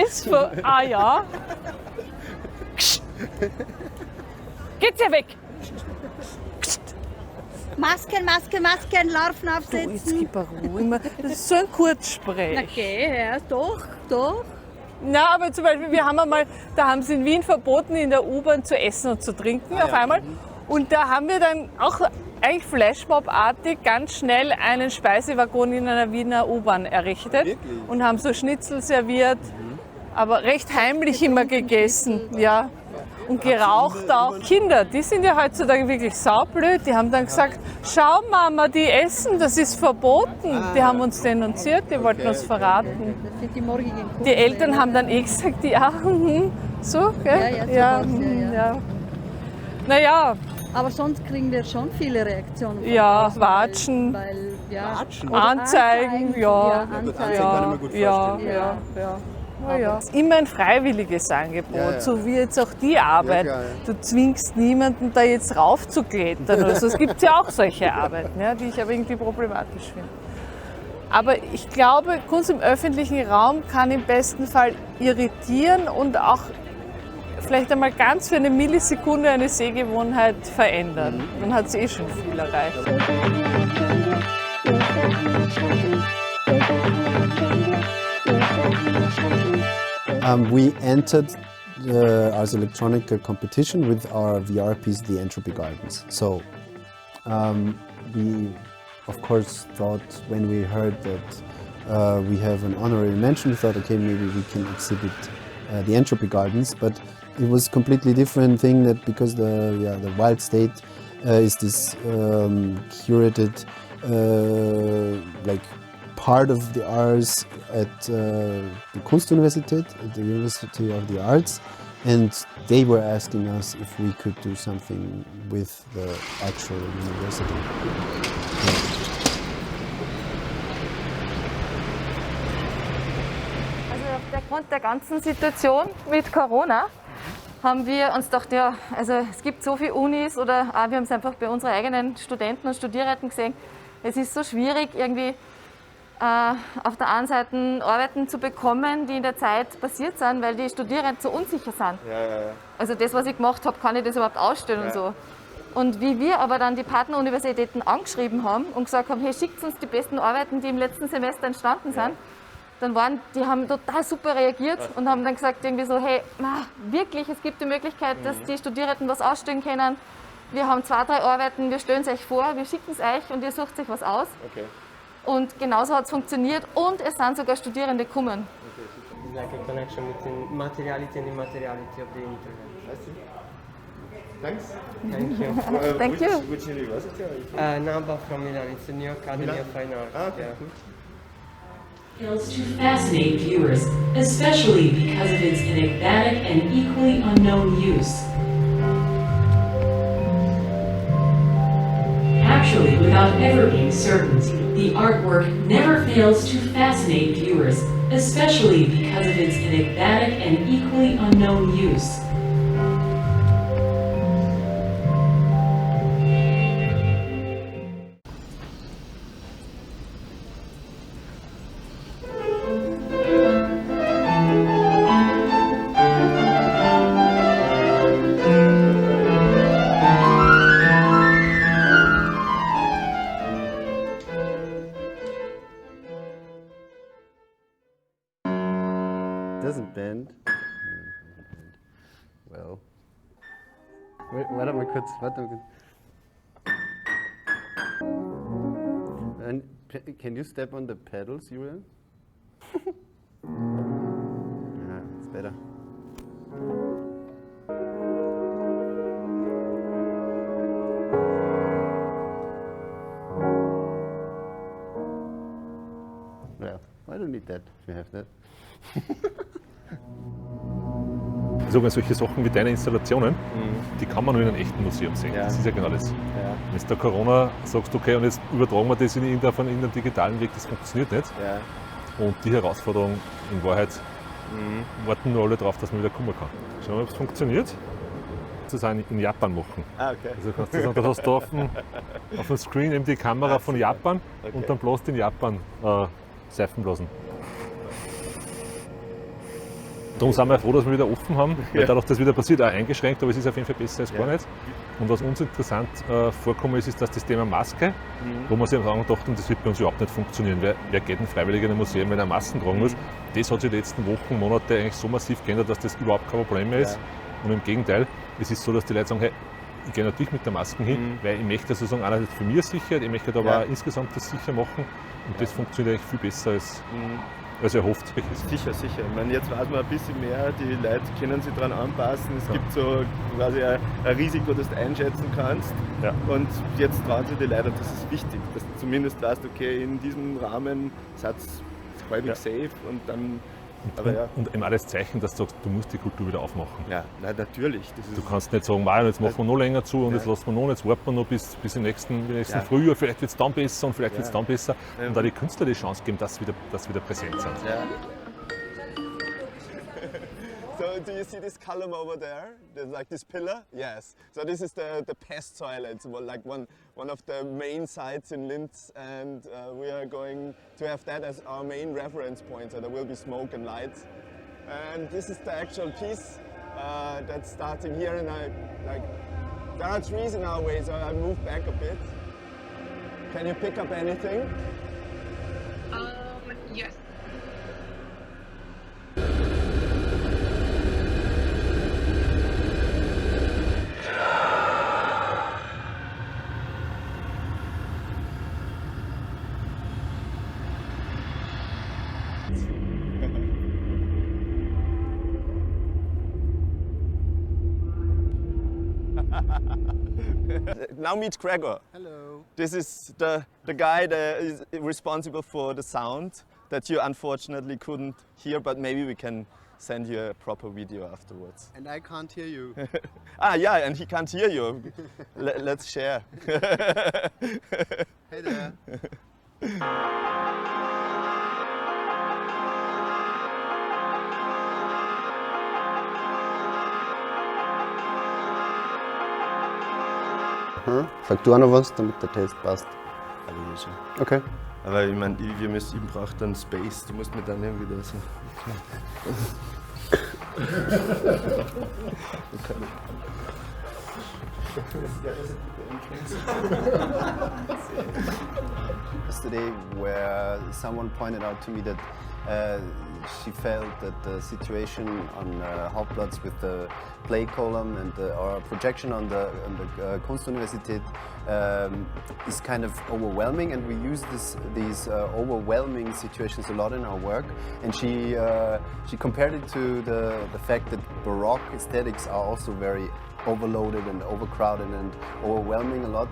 SVO... Ah ja. Geht's ja weg! Masken, Masken, Masken, Larven aufsetzen. Du, jetzt gib Ruhe. Das ist so ein Kurzsprech. Okay, ja, doch. Na, aber zum Beispiel, wir haben einmal, da haben sie in Wien verboten, in der U-Bahn zu essen und zu trinken auf einmal. Und da haben wir dann auch eigentlich Flashmob-artig ganz schnell einen Speisewaggon in einer Wiener U-Bahn errichtet. Wirklich? Und haben so Schnitzel serviert, aber recht heimlich immer gegessen. Ja. Und geraucht auch. Kinder, die sind ja heutzutage wirklich saublöd. Die haben dann gesagt, schau Mama, die essen, das ist verboten. Die haben uns denunziert, die wollten uns verraten. Das sind die morgigen Kuchen. Die Eltern haben dann gesagt, ja, so, gell? Ja. Naja. Aber sonst kriegen wir schon viele Reaktionen. Ja, Watschen, Anzeigen, ja. Ja. Es ist immer ein freiwilliges Angebot, so wie jetzt auch die Arbeit. Du zwingst niemanden, da jetzt raufzuklettern oder so. Es gibt ja auch solche Arbeiten, die ich aber irgendwie problematisch finde. Aber ich glaube, Kunst im öffentlichen Raum kann im besten Fall irritieren und auch vielleicht einmal ganz für eine Millisekunde eine Sehgewohnheit verändern. Dann hat sie schon viel erreicht. We entered the Ars Electronica competition with our VR piece, The Entropy Gardens. So we, of course, thought when we heard that we have an honorary mention, we thought, okay, maybe we can exhibit the Entropy Gardens, but it was a completely different thing that because the Wild State is this curated like part of the Ars at the Kunstuniversität, at the University of the Arts, and they were asking us if we could do something with the actual university. Also aufgrund der ganzen Situation mit Corona haben wir uns gedacht, ja, also es gibt so viele Unis oder auch wir haben es einfach bei unseren eigenen Studenten und Studierenden gesehen, es ist so schwierig irgendwie auf der einen Seite Arbeiten zu bekommen, die in der Zeit passiert sind, weil die Studierenden so unsicher sind. Also das, was ich gemacht habe, kann ich das überhaupt ausstellen und so. Und wie wir aber dann die Partneruniversitäten angeschrieben haben und gesagt haben, hey, schickt uns die besten Arbeiten, die im letzten Semester entstanden sind, dann die haben total super reagiert und haben dann gesagt irgendwie so, hey, wirklich, es gibt die Möglichkeit, dass die Studierenden was ausstellen können. Wir haben 2, 3 Arbeiten, wir stellen es euch vor, wir schicken es euch und ihr sucht euch was aus. Okay. Und genauso hat es funktioniert und es sind sogar Studierende gekommen. Like a connection between materiality and immateriality of the internet. Thanks. Thank you. Thank you. Which university are you from? Namba from Milan. It's a new Academy of Fine Arts. Ah, okay, Yeah. cool. Fails to fascinate viewers, especially because of its enigmatic and equally unknown use. Actually, without ever being certain, the artwork never fails to fascinate viewers, especially because of its enigmatic and equally unknown use. Doesn't bend. Well. Warte mal kurz. And can you step on the pedals, Julian? Yeah, it's better. Well, I don't need that if you have that. Also solche Sachen wie deine Installationen, die kann man nur in einem echten Museum sehen. Ja. Das ist ja genau das. Ja. Wenn du da Corona sagst, okay, und jetzt übertragen wir das in irgendeinen digitalen Weg, das funktioniert nicht. Ja. Und die Herausforderung in Wahrheit warten nur alle darauf, dass man wieder kommen kann. Schauen wir, ob es funktioniert. Das auch in Japan machen. Ah, okay. Also kannst du sagen, da hast du auf dem Screen eben die Kamera von Japan und dann bloß in Japan Seifen blasen. Darum sind wir froh, dass wir wieder offen haben, weil dadurch, dass wieder passiert, auch eingeschränkt, aber es ist auf jeden Fall besser als gar nicht. Und was uns interessant vorkommen ist, dass das Thema Maske, wo wir sich am Anfang dachten, das wird bei uns überhaupt nicht funktionieren. Wer geht denn freiwillig in ein Museum, wenn er Masken tragen muss? Das hat sich die letzten Wochen, Monate eigentlich so massiv geändert, dass das überhaupt kein Problem mehr ist. Und im Gegenteil, es ist so, dass die Leute sagen, hey, ich gehe natürlich mit der Maske hin, weil ich möchte sozusagen einerseits für mich Sicherheit, ich möchte aber auch insgesamt das sicher machen. Und das funktioniert eigentlich viel besser als erhofft. Sicher. Ich meine, jetzt weiß man ein bisschen mehr, die Leute können sich daran anpassen. Es gibt so quasi ein Risiko, das du einschätzen kannst. Ja. Und jetzt trauen sich die Leute, und das ist wichtig, dass du zumindest weißt, okay, in diesem Rahmen seid ihr halbwegs safe und dann. Und eben auch das Zeichen, dass du sagst, du musst die Kultur wieder aufmachen. Ja, nein, natürlich. Das ist du kannst nicht sagen, jetzt machen wir noch länger zu und jetzt lassen wir noch, jetzt warten wir noch bis im nächsten Frühjahr, vielleicht wird es dann besser und vielleicht wird es dann besser. Und da die Künstler die Chance geben, dass wieder präsent sind. Ja. So do you see this column over there? There's like this pillar? Yes. So this is the pest toilet. It's like one of the main sites in Linz, and we are going to have that as our main reference point. So there will be smoke and lights. And this is the actual piece that's starting here. And there are trees in our way, so I move back a bit. Can you pick up anything? Yes. Now meet Gregor. Hello. This is the guy that is responsible for the sound that you unfortunately couldn't hear, but maybe we can send you a proper video afterwards. And I can't hear you. Yeah, and he can't hear you. Let's share. Hey there. Sag du auch noch was, damit der Test passt. Okay. Aber ich meine, ich brauche dann Space, du musst mir dann irgendwie da so. Yesterday, where someone pointed out to me that she felt that the situation on Hauptplatz with the play column and our projection on the Kunstuniversität is kind of overwhelming, and we use these overwhelming situations a lot in our work. And she compared it to the fact that Baroque aesthetics are also very overloaded and overcrowded and overwhelming a lot.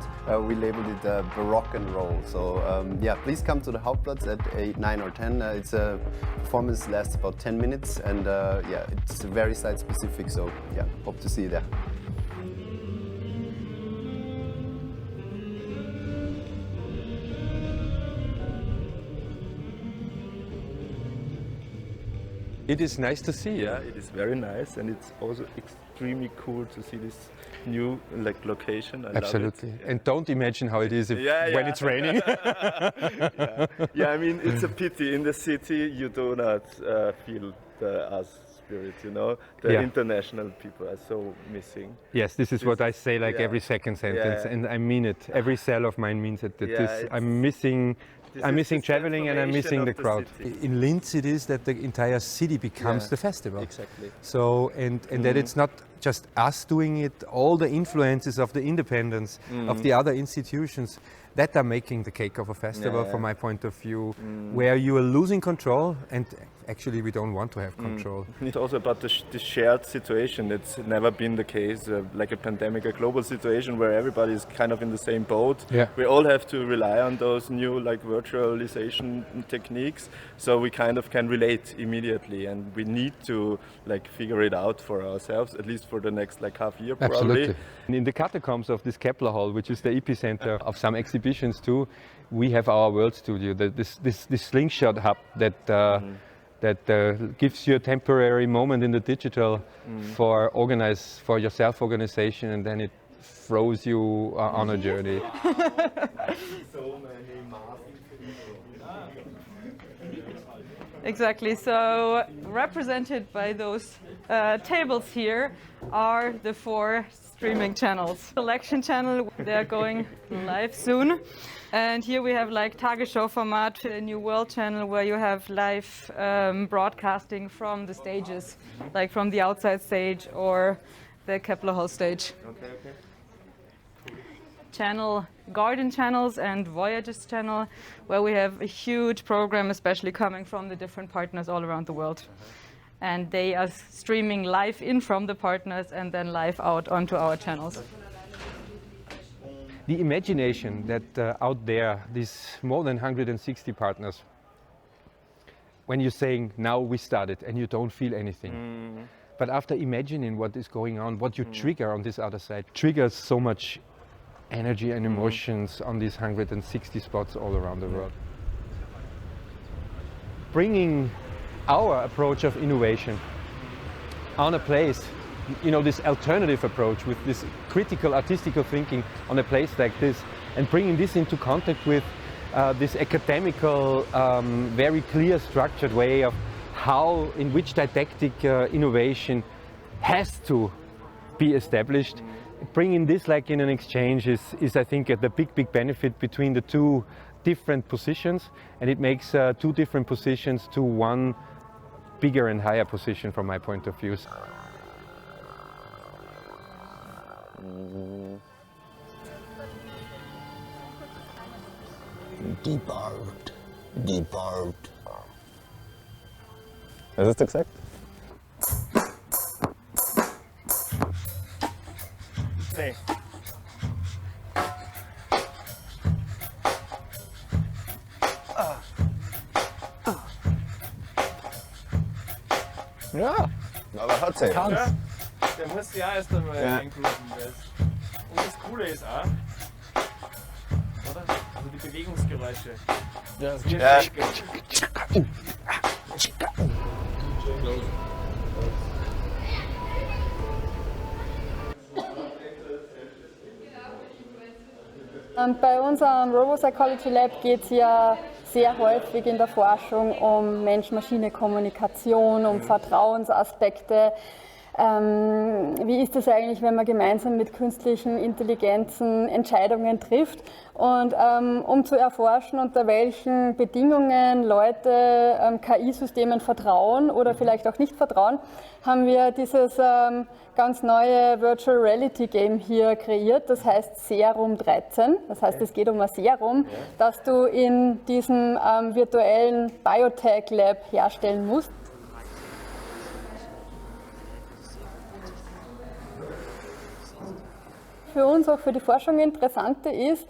We labeled it Baroque and Roll. So yeah, please come to the Hauptplatz at 8, 9 or 10. It's a performance lasts about 10 minutes and yeah, it's very site specific. So yeah, hope to see you there. It is nice to see, yeah. It is very nice, and it's also extremely cool to see this new location. I Absolutely. love it. And don't imagine how it is when it's raining. Yeah, I mean, it's a pity. In the city, you do not feel the Ars spirit, you know. The international people are so missing. Yes, this is what I say every second sentence, and I mean it. Every cell of mine means it. I'm missing traveling and I'm missing the crowd. In Linz it is that the entire city becomes the festival. Exactly. So, and that it's not just us doing it, all the influences of the independence, of the other institutions, that are making the cake of a festival from my point of view, where you are losing control, and actually we don't want to have control. It's also about the shared situation. It's never been the case, like a pandemic, a global situation where everybody is kind of in the same boat. Yeah. We all have to rely on those new virtualization techniques, so we kind of can relate immediately, and we need to figure it out for ourselves, at least for the next half year probably. Absolutely. In the catacombs of this Kepler Hall, which is the epicenter of some exhibitions too, we have our world studio, this slingshot hub that gives you a temporary moment in the digital for your self-organization, and then it throws you on a journey. Exactly, so represented by those tables here are the 4 streaming channels. Selection channel, they're going live soon. And here we have Tagesschau format, a New World channel where you have live broadcasting from the stages, like from the outside stage or the Kepler Hall stage. Okay. Channel, Garden channels and Voyages channel, where we have a huge program, especially coming from the different partners all around the world. And they are streaming live in from the partners and then live out onto our channels. The imagination that out there, these more than 160 partners, when you're saying, now we started, and you don't feel anything. But after imagining what is going on, what you trigger on this other side, triggers so much energy and emotions on these 160 spots all around the world. Bringing our approach of innovation on a place, this alternative approach with this critical artistical thinking on a place like this, and bringing this into contact with this academical, very clear structured way of in which didactic innovation has to be established. Bringing this in an exchange is I think the big benefit between the 2 different positions, and it makes 2 different positions to one bigger and higher position from my point of view. Gebaut. Was hast du gesagt? Nee. Ja, aber hat sie. Ja, der muss ja erst einmal reingucken. Und das Coole ist auch, oder? Also die Bewegungsgeräusche. Ja, das Bei unserem Robo-Psychology Lab geht es ja sehr häufig in der Forschung um Mensch-Maschine-Kommunikation, um Vertrauensaspekte. Wie ist es eigentlich, wenn man gemeinsam mit künstlichen Intelligenzen Entscheidungen trifft? Und um zu erforschen, unter welchen Bedingungen Leute KI-Systemen vertrauen oder vielleicht auch nicht vertrauen, haben wir dieses ganz neue Virtual Reality Game hier kreiert. Das heißt Serum 13. Das heißt, es geht um ein Serum, das du in diesem virtuellen Biotech Lab herstellen musst. Für uns auch für die Forschung Interessante ist,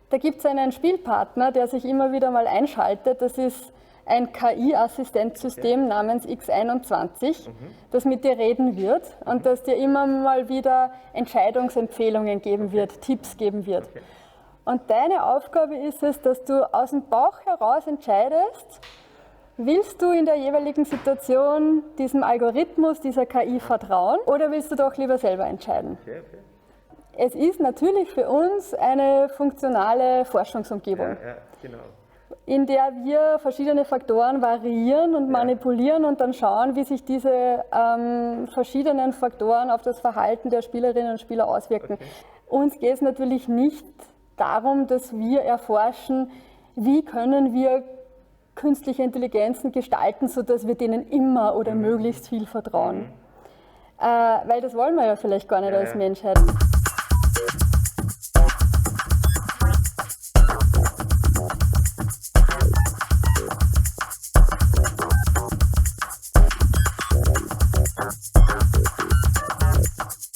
da gibt es einen Spielpartner, der sich immer wieder mal einschaltet. Das ist ein KI-Assistenzsystem namens X21, das mit dir reden wird und das dir immer mal wieder Entscheidungsempfehlungen geben wird, Tipps geben wird. Und deine Aufgabe ist es, dass du aus dem Bauch heraus entscheidest, willst du in der jeweiligen Situation diesem Algorithmus, dieser KI vertrauen oder willst du doch lieber selber entscheiden? Es ist natürlich für uns eine funktionale Forschungsumgebung. Ja, genau. In der wir verschiedene Faktoren variieren und manipulieren und dann schauen, wie sich diese verschiedenen Faktoren auf das Verhalten der Spielerinnen und Spieler auswirken. Uns geht es natürlich nicht darum, dass wir erforschen, wie können wir künstliche Intelligenzen gestalten, sodass wir denen immer oder möglichst viel vertrauen. Weil das wollen wir ja vielleicht gar nicht als Menschheit.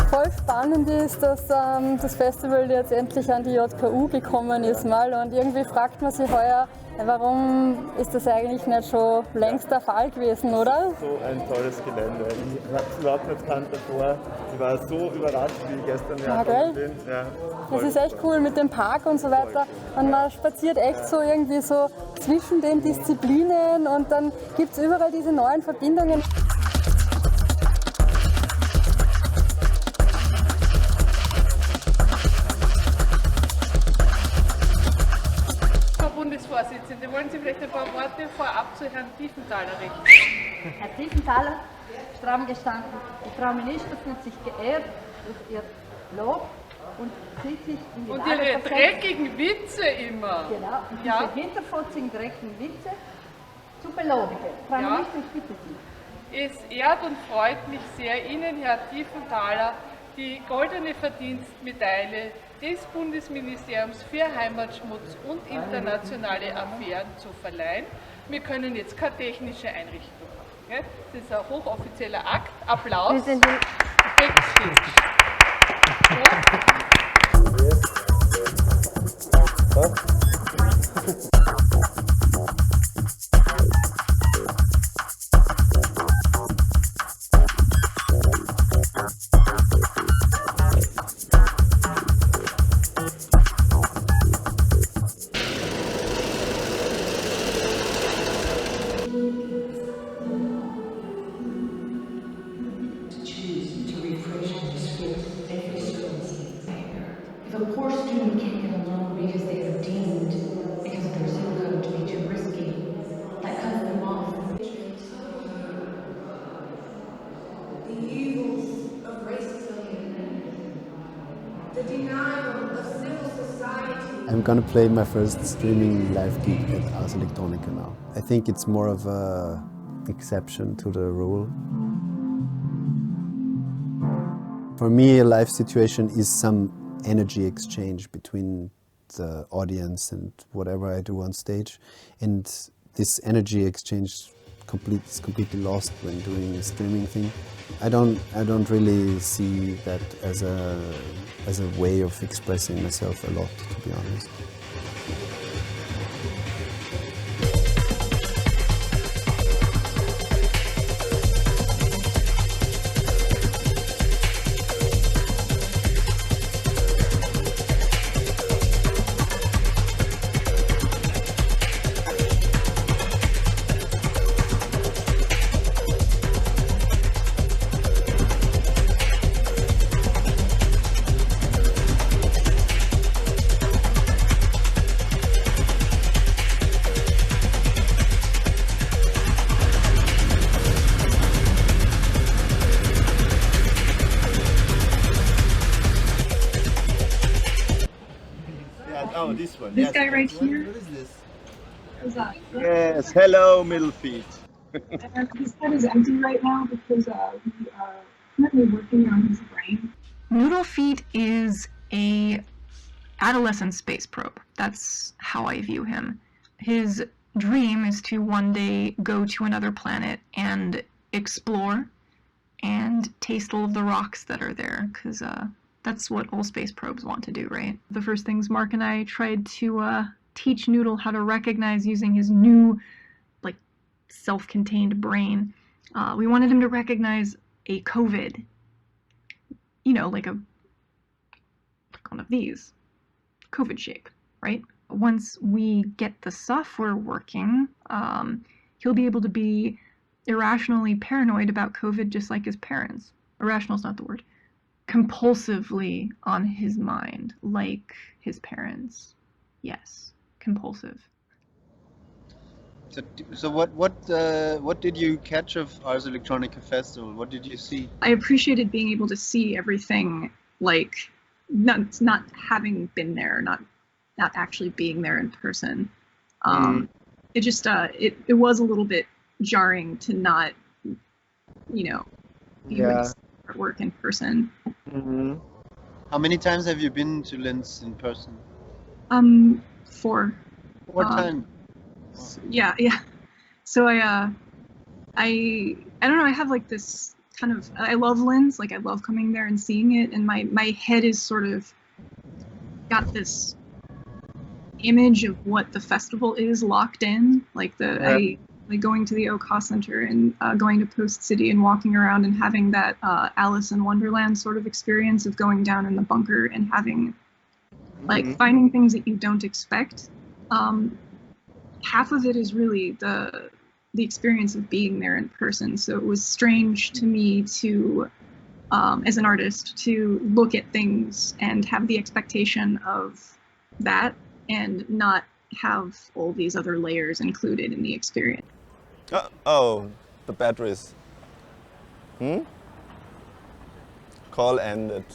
Voll spannend ist, dass das Festival jetzt endlich an die JKU gekommen ist mal und irgendwie fragt man sich heuer, warum ist das eigentlich nicht schon längst der Fall gewesen, oder? So ein tolles Gelände. Ich habe es überhaupt nicht gekannt davor. Ich war so überrascht, wie ich gestern hergekommen bin. Ja, das ist echt cool mit dem Park und so weiter. Und man spaziert echt so irgendwie so zwischen den Disziplinen und dann gibt es überall diese neuen Verbindungen. Bundesvorsitzende, wollen Sie vielleicht ein paar Worte vorab zu Herrn Tiefenthaler richten? Herr Tiefenthaler, stramm gestanden, die Frau Minister fühlt sich geehrt durch ihr Lob und sieht sich in die Und Lage Ihre versetzt, dreckigen Witze immer. Genau, und diese hinterfotzigen, dreckigen Witze zu belobigen. Frau Minister, ich bitte Sie. Es ehrt und freut mich sehr, Ihnen, Herr Tiefenthaler, die goldene Verdienstmedaille des Bundesministeriums für Heimatschmutz und internationale Affären zu verleihen. Wir können jetzt keine technische Einrichtung machen. Gell? Das ist ein hochoffizieller Akt. Applaus. Backstage. I'm gonna play my first streaming live gig at Ars Electronica now. I think it's more of an exception to the rule. For me, a live situation is some energy exchange between the audience and whatever I do on stage, and this energy exchange is completely lost when doing a streaming thing. I don't really see that as a way of expressing myself a lot, to be honest. Oh, this one. This yes, guy right here? What is this? Is that? Yes, hello, middle feet. His head is empty right now because we are currently working on his brain. Noodle Feet is a adolescent space probe. That's how I view him. His dream is to one day go to another planet and explore and taste all of the rocks that are there, because That's what all space probes want to do, right? The first things Mark and I tried to teach Noodle how to recognize using his new, like, self-contained brain. We wanted him to recognize a COVID, you know, like one of these, COVID shape, right? Once we get the software working, he'll be able to be irrationally paranoid about COVID just like his parents. Irrational is not the word. Compulsively on his mind, like his parents. Yes, compulsive. So what did you catch of Ars Electronica Festival? What did you see? I appreciated being able to see everything, like not having been there, not actually being there in person. It just it was a little bit jarring to not, you know, be able to see artwork in person. How many times have you been to Linz in person? 4. 4 times. Yeah. So I don't know. I have like this kind of, I love Linz. Like I love coming there and seeing it, and my head is sort of got this image of what the festival is locked in. Like like going to the OK Center and going to Post City and walking around and having that Alice in Wonderland sort of experience of going down in the bunker and having like finding things that you don't expect. Half of it is really the experience of being there in person. So it was strange to me to, as an artist, to look at things and have the expectation of that and not have all these other layers included in the experience. Oh, the batteries. Call ended.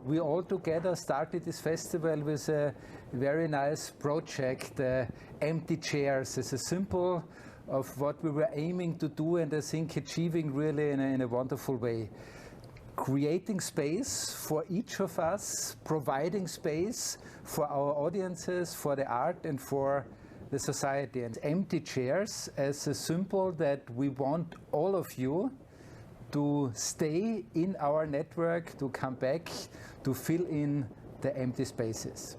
We all together started this festival with a very nice project, Empty Chairs, as a symbol of what we were aiming to do, and I think achieving really in a wonderful way. Creating space for each of us, providing space for our audiences, for the art and for the society. And Empty Chairs as a symbol that we want all of you to stay in our network, to come back, to fill in the empty spaces.